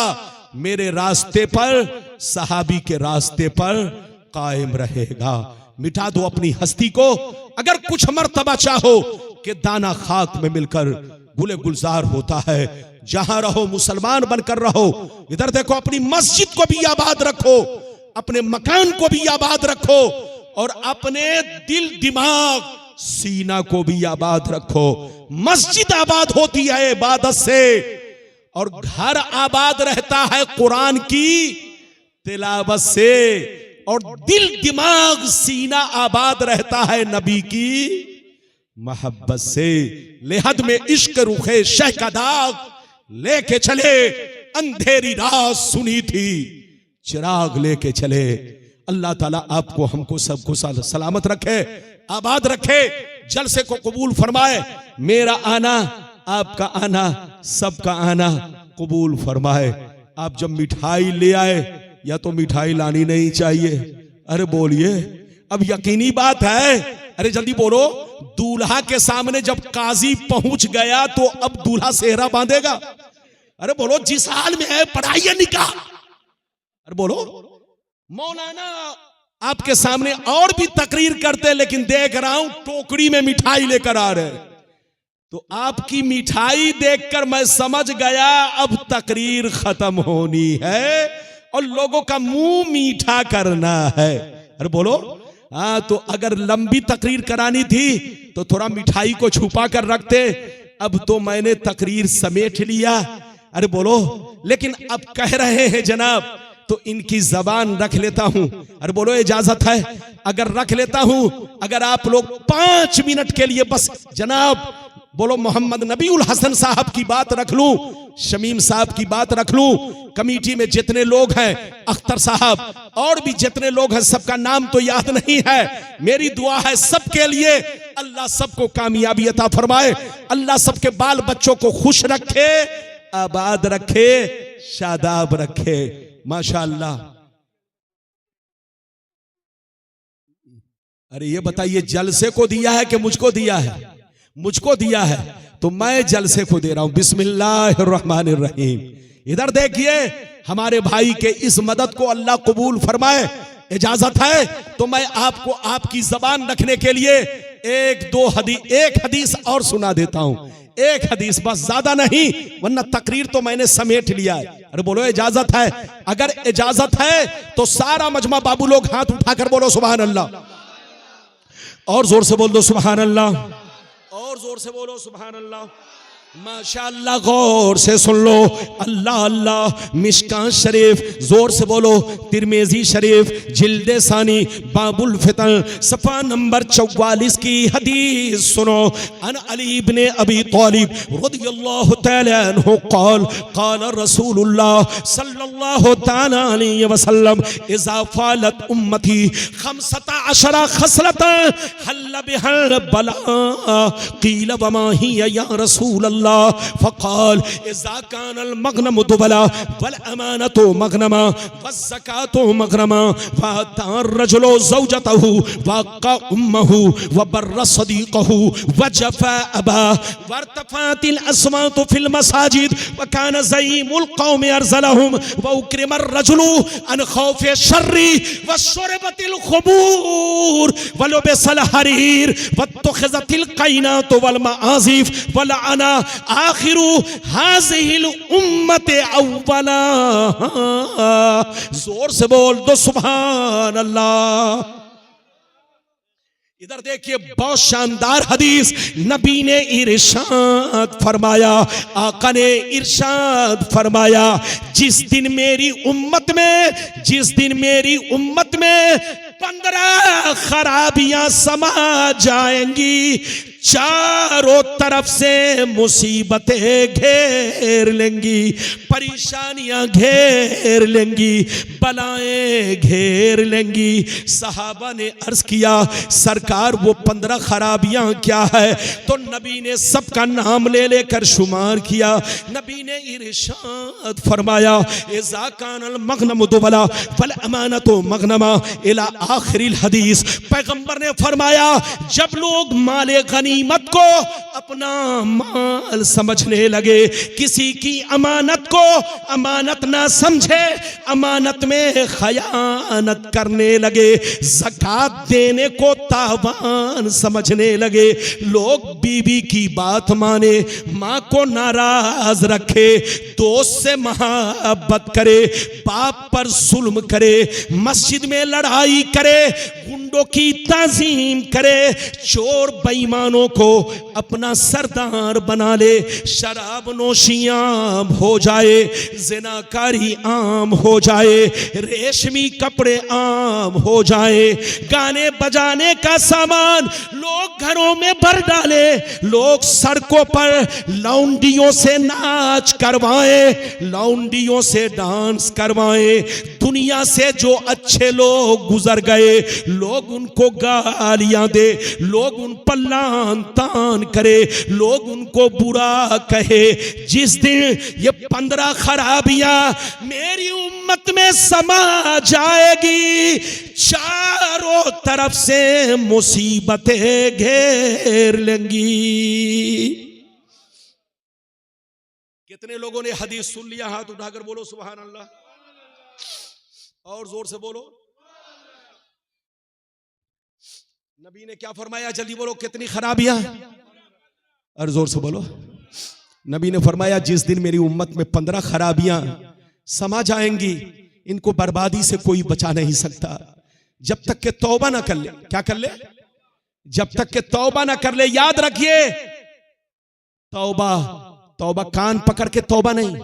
मेरे रास्ते पर, सहाबी के रास्ते पर कायम रहेगा। मिटा दो अपनी हस्ती को, अगर कुछ मर्तबा चाहो कि दाना खाक में मिलकर गुले गुलजार होता है। जहां रहो मुसलमान बनकर रहो। इधर देखो, अपनी मस्जिद को भी आबाद रखो, अपने मकान को भी आबाद रखो, और अपने दिल दिमाग सीना को भी आबाद रखो। मस्जिद आबाद होती है इबादत से, और घर आबाद रहता है कुरान की तिलावत से, और दिल दिमाग सीना आबाद रहता है नबी की मोहब्बत से। लेहद में इश्क रुखे शह का दाग लेके चले, अंधेरी रात सुनी थी चिराग लेके चले। अल्लाह ताला आपको हमको सबको सलामत रखे, आबाद रखे, जलसे को कबूल फरमाए। मेरा आना, आपका आना, सबका आना कबूल फरमाए। आप जब मिठाई ले आए, या तो मिठाई लानी नहीं चाहिए, अरे बोलिए, अब यकीनी बात है, अरे जल्दी बोलो। दूल्हा के सामने जब काजी पहुंच गया तो अब दूल्हा सेहरा बांधेगा? अरे बोलो, जिस हाल में है पढ़ाइए निकाह। अरे बोलो, मौलाना आपके सामने और भी तकरीर करते, लेकिन देख रहा हूं टोकरी में मिठाई लेकर आ रहे। तो आपकी मिठाई देखकर मैं समझ गया अब तकरीर खत्म होनी है और लोगों का मुंह मीठा करना है। अरे बोलो, हाँ, तो अगर लंबी तकरीर करानी थी तो थोड़ा मिठाई को छुपा कर रखते, अब तो मैंने तकरीर समेट लिया। अरे बोलो, लेकिन अब कह रहे हैं जनाब, तो इनकी जबान रख लेता हूं। अरे बोलो, इजाजत है? अगर रख लेता हूं, अगर आप लोग 5 मिनट के लिए बस जनाब बोलो मोहम्मद नबीउल हसन साहब की बात रख लूं, शमीम साहब की बात रख लूं, कमेटी में जितने लोग हैं, अख्तर साहब, और भी जितने लोग हैं, सबका नाम तो याद नहीं है। मेरी दुआ है सबके लिए, अल्लाह सबको कामयाबी अता फरमाए, अल्लाह सबके बाल बच्चों को खुश रखे, आबाद रखे, शादाब रखे। माशाअल्लाह। अरे ये बताइए, जलसे को दिया है कि मुझको दिया है? मुझको दिया है, तो मैं जलसे को दे रहा हूं। बिस्मिल्लाहिर्रहमानिर्रहीम। इधर देखिए, हमारे भाई के इस मदद को अल्लाह कबूल फरमाए। इजाजत है तो मैं आपको आपकी जबान रखने के लिए एक हदीस और सुना देता हूं। एक हदीस बस, ज्यादा नहीं, वरना तकरीर तो मैंने समेट लिया है। अरे बोलो, इजाजत है? अगर इजाजत है तो सारा मजमा बाबू लोग हाथ उठाकर बोलो सुभान अल्लाह, और जोर से बोल दो सुभान अल्लाह, और जोर से बोलो सुभान अल्लाह। माशाअल्लाह, गौर से सुन लो। अल्लाह अल्लाह। मिशकात शरीफ, जोर से बोलो। तिरमिजी शरीफ, जिल्दे सानी, बाबुल फितन, सफा नंबर 44 की हदीस सुनो। अन अली इब्ने अबी तालिब रदियल्लाहु तआला अन्हु क़ाल क़ाल रसूलुल्लाह सल्लल्लाहु तआला अलैहि वसल्लम इज़ा फ़ालत उम्मती 15 खसलतन हल्ल बिहल बला क़ील वमा हिया या रसूल फ़क़ाल इज़ा कानल मग़नमु दुबला वल अमानतु मग़नमा वज़्ज़कातु मग़नमा वअतार रजुलु ज़ौजतहु वअक़ा उम्महु वबर्र सदीक़हु वजफ़ा अबा वरतफ़ातिल अस्वातु फ़िल मसाजिद वकान ज़ईमुल क़ौमि अरज़लहुम वउक्रिमर रजुलु अन ख़ौफ़ि शर्रि वशुरबतिल ख़ुबूर वलुबिसल हरीर वत्तख़िज़तिल क़ैनातु वल मआज़िफ़ वलअना आखिरु हाज़िहिल उम्मते अव्वला। जोर से बोल दो सुभान अल्लाह। इधर देखिए, बहुत शानदार हदीस। नबी ने इरशाद फरमाया, आका ने इरशाद फरमाया, जिस दिन मेरी उम्मत में 15 खराबियां समा जाएंगी, चारों तरफ से मुसीबतें घेर लेंगी, परेशानियां घेर लेंगी, बलाएं घेर लेंगी। सहाबा ने अर्ज किया, सरकार वो 15 खराबियां क्या है? तो नबी ने सबका नाम ले लेकर शुमार किया। नबी ने इरशाद फरमाया, इज़ा कानल मग़नमु दुबला वल अमानतु मग़नमा इला आखिरिल हदीस। पैगंबर ने फरमाया, जब लोग माले गनीमत को अपना माल समझने लगे, किसी की अमानत को अमानत ना समझे, अमानत में खयानत करने लगे, ज़कात देने को तावान समझने लगे, लोग बीवी की बात माने, माँ को नाराज रखे, दोस्त से मोहब्बत करे, बाप पर जुल्म करे, मस्जिद में लड़ाई करे, गुंडों की ताज़ीम करे, चोर बेईमानों को अपना सरदार बना ले, शराब नोशियां हो जाए, ज़िनाकारी आम हो जाए, रेशमी कपड़े आम हो जाए, गाने बजाने का सामान लोग घरों में भर डाले, लोग सड़कों पर लौंडियों से नाच करवाएं, लौंडियों से डांस करवाएं, दुनिया से जो अच्छे लोग गुजर गए, लोग उनको गालियां दे, लोग उन पर लान तान करे, लोग उनको बुरा कहे। जिस दिन ये 15 खराबियां मेरी उम्मत में समा जाएगी, चारों तरफ से मुसीबतें घेर लेंगी। कितने लोगों ने हदीस सुन लिया? हाथ उठाकर बोलो सुभान अल्लाह, और जोर से बोलो। नबी ने क्या फरमाया? जल्दी बोलो, कितनी खराबियां? और जोर से बोलो। नबी ने फरमाया, जिस दिन मेरी उम्मत में 15 खराबियां समा जाएंगी, इनको बर्बादी से कोई बचा नहीं सकता, जब तक के तौबा ना कर ले। क्या कर ले? जब तक के तौबा ना कर ले। याद रखिए, तौबा कान पकड़ के तौबा नहीं।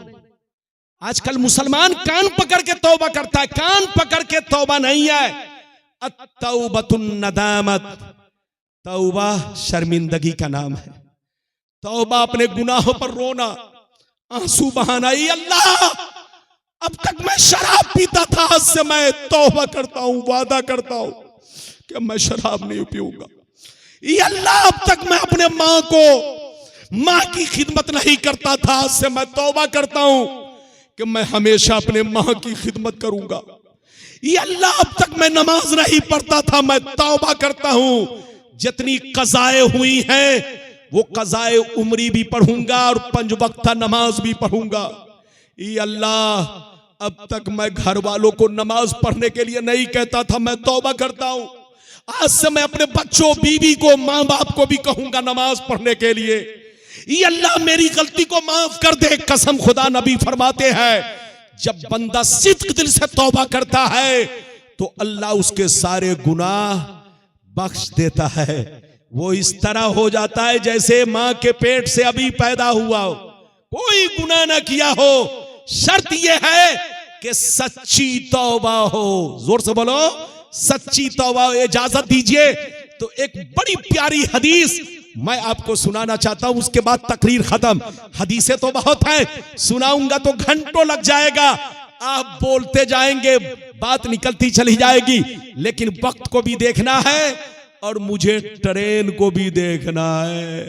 आजकल मुसलमान कान पकड़ के तौबा करता है, कान पकड़ के तौबा नहीं है। अत्तौबतुन नदामत, तौबा शर्मिंदगी का नाम है। तौबा अपने गुनाहों पर रोना, आंसू बहाना। अल्लाह, अब तक मैं शराब पीता था, आज से मैं तौबा करता हूं, वादा करता हूं कि मैं शराब नहीं पीऊंगा। अल्लाह, अब तक मैं अपने माँ की खिदमत नहीं करता था, आज से मैं तौबा करता हूं कि मैं हमेशा अपने माँ की खिदमत करूंगा। अल्लाह, अब तक मैं नमाज नहीं पढ़ता था, मैं तौबा करता हूं, जितनी कज़ाए हुई हैं वो कज़ाए उम्री भी पढ़ूंगा और 5 वक्त नमाज भी पढ़ूंगा। अल्लाह, अब तक मैं घर वालों को नमाज पढ़ने के लिए नहीं कहता था, मैं तौबा करता हूं, आज से मैं अपने बच्चों, बीवी को, माँ बाप को भी कहूंगा नमाज पढ़ने के लिए। अल्लाह, मेरी गलती को माफ कर दे। कसम खुदा, नबी फरमाते हैं, जब बंदा सिद्क दिल से तौबा करता है तो अल्लाह उसके सारे गुनाह बख्श देता है। वो इस तरह हो जाता है जैसे मां के पेट से अभी पैदा हुआ हो, कोई गुनाह ना किया हो। शर्त यह है कि सच्ची तौबा हो। जोर से बोलो, सच्ची तौबा। इजाजत दीजिए तो एक बड़ी प्यारी हदीस मैं आपको सुनाना चाहता हूं, उसके बाद तकरीर खत्म। हदीसें तो बहुत हैं, सुनाऊंगा तो घंटों लग जाएगा। आप बोलते जाएंगे, बात निकलती चली जाएगी, लेकिन वक्त को भी देखना है और मुझे ट्रेन को भी देखना है।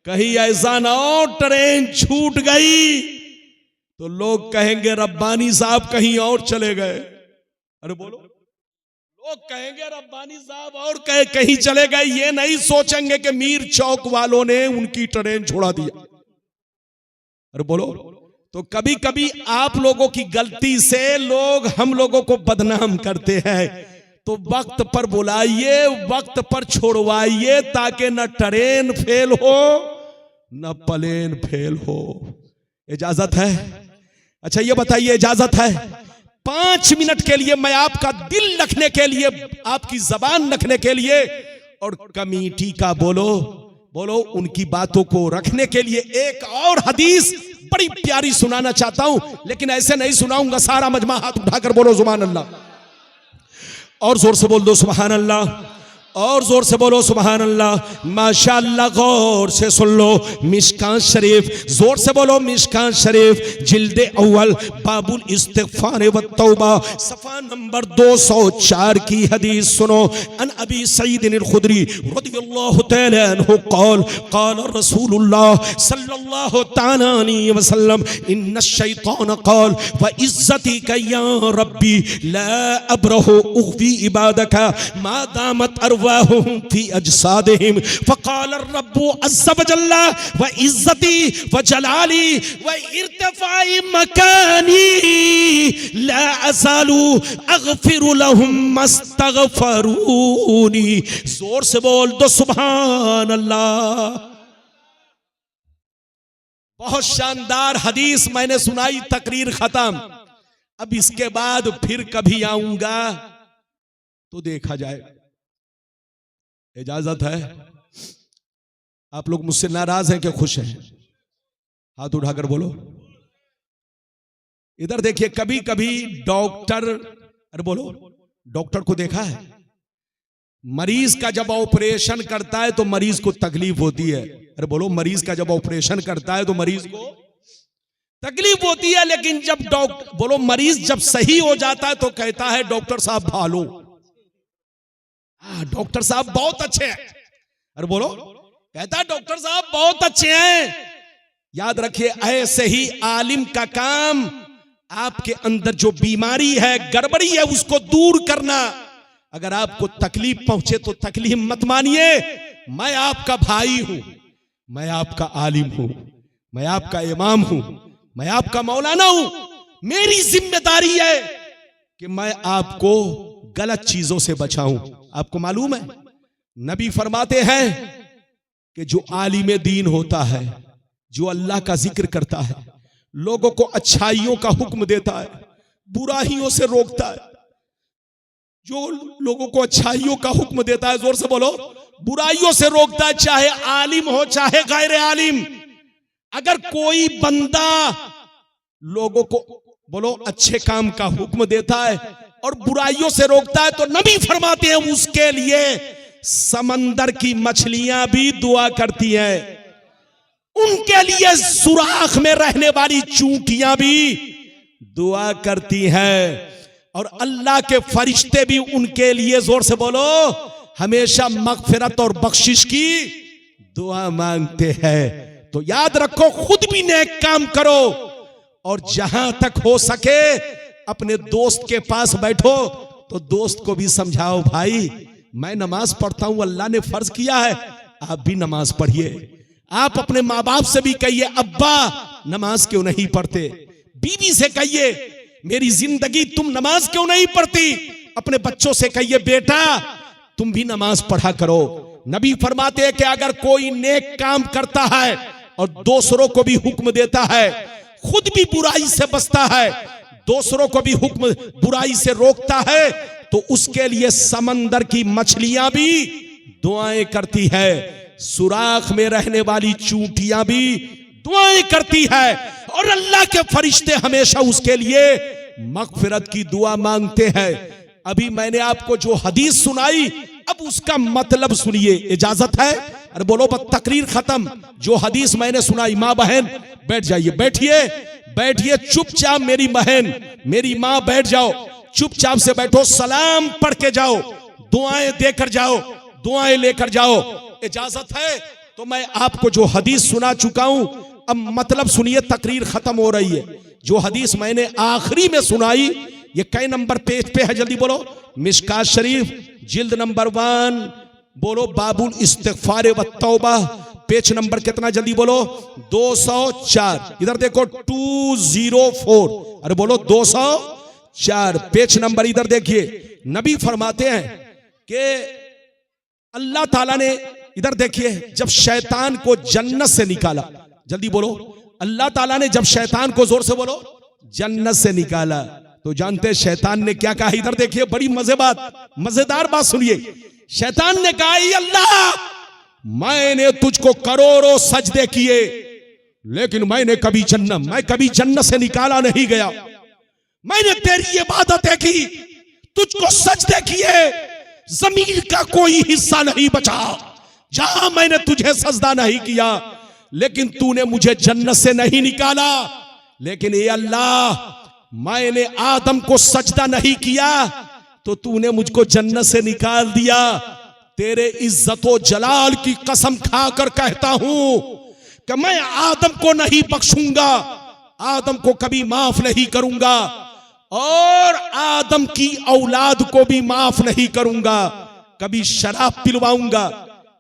कहीं ऐसा ना हो ट्रेन छूट गई तो लोग कहेंगे रब्बानी साहब कहीं और चले गए। अरे बोलो, लोग कहेंगे रब्बानी साहब और कहीं चले गए, ये नहीं सोचेंगे कि मीर चौक वालों ने उनकी ट्रेन छोड़ा दिया। अरे बोलो, तो कभी कभी आप लोगों की गलती से लोग हम लोगों को बदनाम करते हैं, तो वक्त पर बुलाइए, वक्त पर छोड़वाइए, ताकि न ट्रेन फेल हो न प्लेन फेल हो। इजाजत है? अच्छा ये बताइए, इजाजत है? 5 मिनट के लिए मैं आपका दिल रखने के लिए, आपकी जबान रखने के लिए और कमेटी का बोलो उनकी बातों को रखने के लिए एक और हदीस बड़ी प्यारी सुनाना चाहता हूं, लेकिन ऐसे नहीं सुनाऊंगा। सारा मजमा हाथ उठाकर बोलो सुभान अल्लाह, और जोर से बोल दो सुभान अल्लाह, और जोर से बोलो सुभान अल्लाह। माशाअल्लाह, गौर से सुन लो। मिशकात शरीफ, जोर से बोलो मिशकात शरीफ, जिल्दे अव्वल, बाबुल इस्तिगफार व तौबा, सफा नंबर 204 की हदीस सुनो। अन अबी सईद अल खुदरी रदियल्लाहु तआला अन्हु क़ाल क़ाल रसूलुल्लाह सल्लल्लाहु तआला अलैहि वसल्लम इन्न शैतान क़ाल व इज्जती का या रब्बी ला अब्रहु उख्फी इबादका मा दामत फी अजसादिहिम फ़क़ाल रब्बु अज़्ज़ व जल्ल व इज़्ज़ती व जलाली व इर्तिफ़ाई मकानी ला अज़ालु अग़फ़िरु लहुम मस्तग़फ़रूनी। जोर से बोल दो सुभान अल्लाह। बहुत शानदार हदीस मैंने सुनाई, तकरीर खत्म। अब इसके बाद फिर कभी आऊंगा तो देखा जाए। इजाजत है? आप लोग मुझसे नाराज हैं कि खुश हैं? हाथ उठाकर बोलो। इधर देखिए, कभी कभी डॉक्टर, अरे बोलो, डॉक्टर को देखा है, मरीज का जब ऑपरेशन करता है तो मरीज को तकलीफ होती है। अरे बोलो, मरीज का जब ऑपरेशन करता है तो मरीज को तकलीफ होती है, लेकिन जब डॉक्टर, बोलो, मरीज जब सही हो जाता है तो कहता है डॉक्टर साहब भालो, डॉक्टर साहब बहुत अच्छे हैं। अरे बोलो, कहता है डॉक्टर साहब बहुत अच्छे हैं। याद रखिए, ऐसे ही आलिम का काम आपके अंदर जो बीमारी है, गड़बड़ी है, उसको दूर करना। अगर आपको तकलीफ पहुंचे तो तकलीफ मत मानिए। मैं आपका भाई हूं, मैं आपका आलिम हूं, मैं आपका इमाम हूं, मैं आपका मौलाना हूं। मेरी जिम्मेदारी है कि मैं आपको गलत चीजों से बचाऊं। आपको मालूम है, नबी फरमाते हैं कि जो आलिम दीन होता है, जो अल्लाह का जिक्र करता है, लोगों को अच्छाइयों का हुक्म देता है, बुराइयों से रोकता है, जो लोगों को अच्छाइयों का हुक्म देता है, जोर से बोलो, बुराइयों से रोकता है, चाहे आलिम हो चाहे गैर आलिम। अगर कोई बंदा लोगों को, बोलो, अच्छे काम का हुक्म देता है और बुराइयों से रोकता है, तो नबी फरमाते हैं उसके लिए समंदर की मछलियां भी दुआ करती हैं, उनके लिए सुराख में रहने वाली चूंटियां भी दुआ करती हैं, और अल्लाह के फरिश्ते भी उनके लिए, जोर से बोलो, हमेशा मगफिरत और बख्शिश की दुआ मांगते हैं। तो याद रखो, खुद भी नेक काम करो, और जहां तक हो सके अपने दोस्त के पास बैठो तो दोस्त को भी समझाओ, भाई मैं नमाज पढ़ता हूं, अल्लाह ने फर्ज किया है, आप भी नमाज पढ़िए। आप अपने माँ बाप से भी कहिए, अब्बा नमाज क्यों नहीं पढ़ते। बीवी से कहिए, मेरी जिंदगी तुम नमाज क्यों नहीं पढ़ती। अपने बच्चों से कहिए, बेटा तुम भी नमाज पढ़ा करो। नबी फरमाते हैं कि अगर कोई नेक काम करता है और दूसरों को भी हुक्म देता है, खुद भी बुराई से बचता है, दूसरों को भी हुक्म बुराई से रोकता है, तो उसके लिए समंदर की मछलियां भी दुआएं करती है, सुराख में रहने वाली चूंटियां भी दुआएं करती है, और अल्लाह के फरिश्ते हमेशा उसके लिए मगफिरत की दुआ मांगते हैं। अभी मैंने आपको जो हदीस सुनाई, अब उसका मतलब सुनिए, इजाजत है? अरे बोलो बस, तकरीर खत्म। जो हदीस मैंने सुनाई, माँ बहन बैठ जाइए, बैठिए बैठिए चुपचाप, मेरी बहन मेरी माँ बैठ जाओ, चुपचाप से बैठो, सलाम पढ़ के जाओ, दुआएं देकर जाओ, दुआएं लेकर जाओ। इजाजत है तो मैं आपको जो हदीस सुना चुका हूं, अब मतलब सुनिए, तकरीर खत्म हो रही है। जो हदीस मैंने आखिरी में सुनाई, ये कई नंबर पेज पे है, जल्दी बोलो? मिशकात शरीफ जिल्द नंबर 1, बोलो बाबुल इस्तिगफार व तौबा, पेज नंबर कितना, जल्दी बोलो? 204। इधर देखो 204, अरे बोलो 204 पेज नंबर, इधर देखिए। नबी फरमाते हैं कि अल्लाह ताला ने, इधर देखिए, जब शैतान को जन्नत से निकाला, जल्दी बोलो, अल्लाह ताला ने जब शैतान को, जोर से बोलो, जन्नत से निकाला, तो जानते हैं शैतान ने क्या कहा? इधर देखिए, बड़ी मजेदार बात सुनिए। शैतान ने कहा, अल्लाह, मैंने तुझको करोड़ों सजदे किए, लेकिन मैं कभी जन्नत से निकाला नहीं गया। मैंने तेरी इबादतें की, तुझको सजदे किए, जमीन का कोई हिस्सा नहीं बचा जहां मैंने तुझे सजदा नहीं किया, लेकिन तूने मुझे जन्नत से नहीं निकाला। लेकिन ये अल्लाह, मैंने आदम को सजदा नहीं किया तो तूने मुझको जन्नत से निकाल दिया। तेरे इज्जतो जलाल की कसम खाकर कहता हूं कि मैं आदम को नहीं बख्शूंगा, आदम को कभी माफ नहीं करूंगा, और आदम की औलाद को भी माफ नहीं करूंगा। कभी शराब पिलवाऊंगा,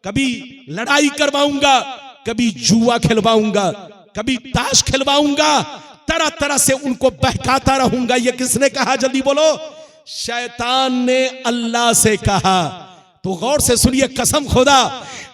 कभी लड़ाई करवाऊंगा, कभी जुआ खिलवाऊंगा, कभी ताश खिलवाऊंगा, तरह तरह से उनको बहकाता रहूंगा। ये किसने कहा? जल्दी बोलो। शैतान ने अल्लाह से कहा। तो गौर से सुनिए, कसम खुदा,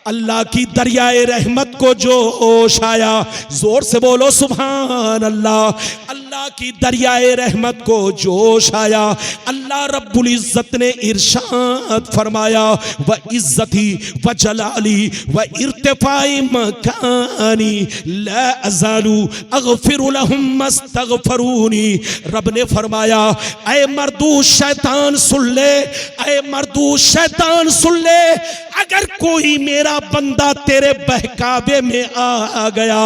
अल्लाह की दरियाए रहमत को जोश आया, जोर से बोलो सुभान अल्लाह। अल्लाह की दरियाए रहमत को जोश आया। अल्लाह रब्बुल इज्जत ने इरशाद फरमाया, व इज्जती व जलाली व इर्तिफाई मकानी ला अज़ालू अग़फिरु लहुम मस्तग़फरूनी। रब ने फरमाया, ऐ मर्दूद शैतान सुन ले, ऐ मर्दूद शैतान सुन ले, अगर कोई मेरा बंदा तेरे बहकावे में आ गया,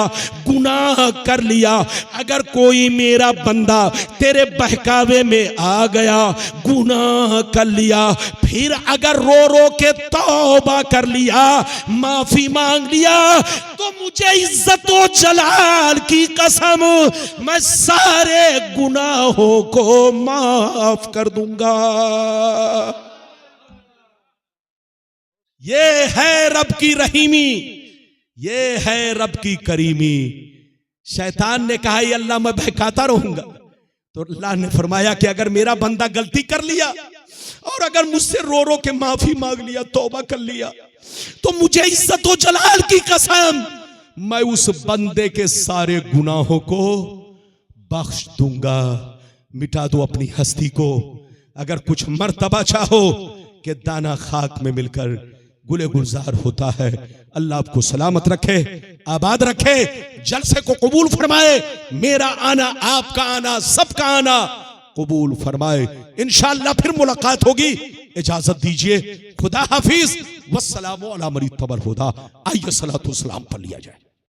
गुनाह कर लिया, अगर कोई मेरा बंदा तेरे बहकावे में आ गया, गुनाह कर लिया, फिर अगर रो रो के तौबा कर लिया, माफी मांग लिया, तो मुझे इज्जत व जलाल की कसम, मैं सारे गुनाहों को माफ कर दूंगा। ये है रब की रहीमी, ये है रब की करीमी। शैतान ने कहा, ये अल्लाह मैं बहकाता रहूंगा, तो अल्लाह ने फरमाया कि अगर मेरा बंदा गलती कर लिया और अगर मुझसे रो रो के माफी मांग लिया, तौबा कर लिया, तो मुझे इज्जत व जलाल की कसम, मैं उस बंदे के सारे गुनाहों को बख्श दूंगा। मिटा दो अपनी हस्ती को। अगर कुछ मर्तबा चाहो कि दाना खाक में मिलकर गुले गुलजार होता है। अल्लाह आपको सलामत रखे, आबाद रखे, जलसे को कबूल फरमाए, मेरा आना, आपका आना, सबका आना कबूल फरमाए। इंशाअल्लाह फिर मुलाकात होगी। इजाजत दीजिए, खुदा हाफिज, वस्सलामु अला मरीद तबर हुदा। आइए सलातो सलाम पढ़ लिया जाए।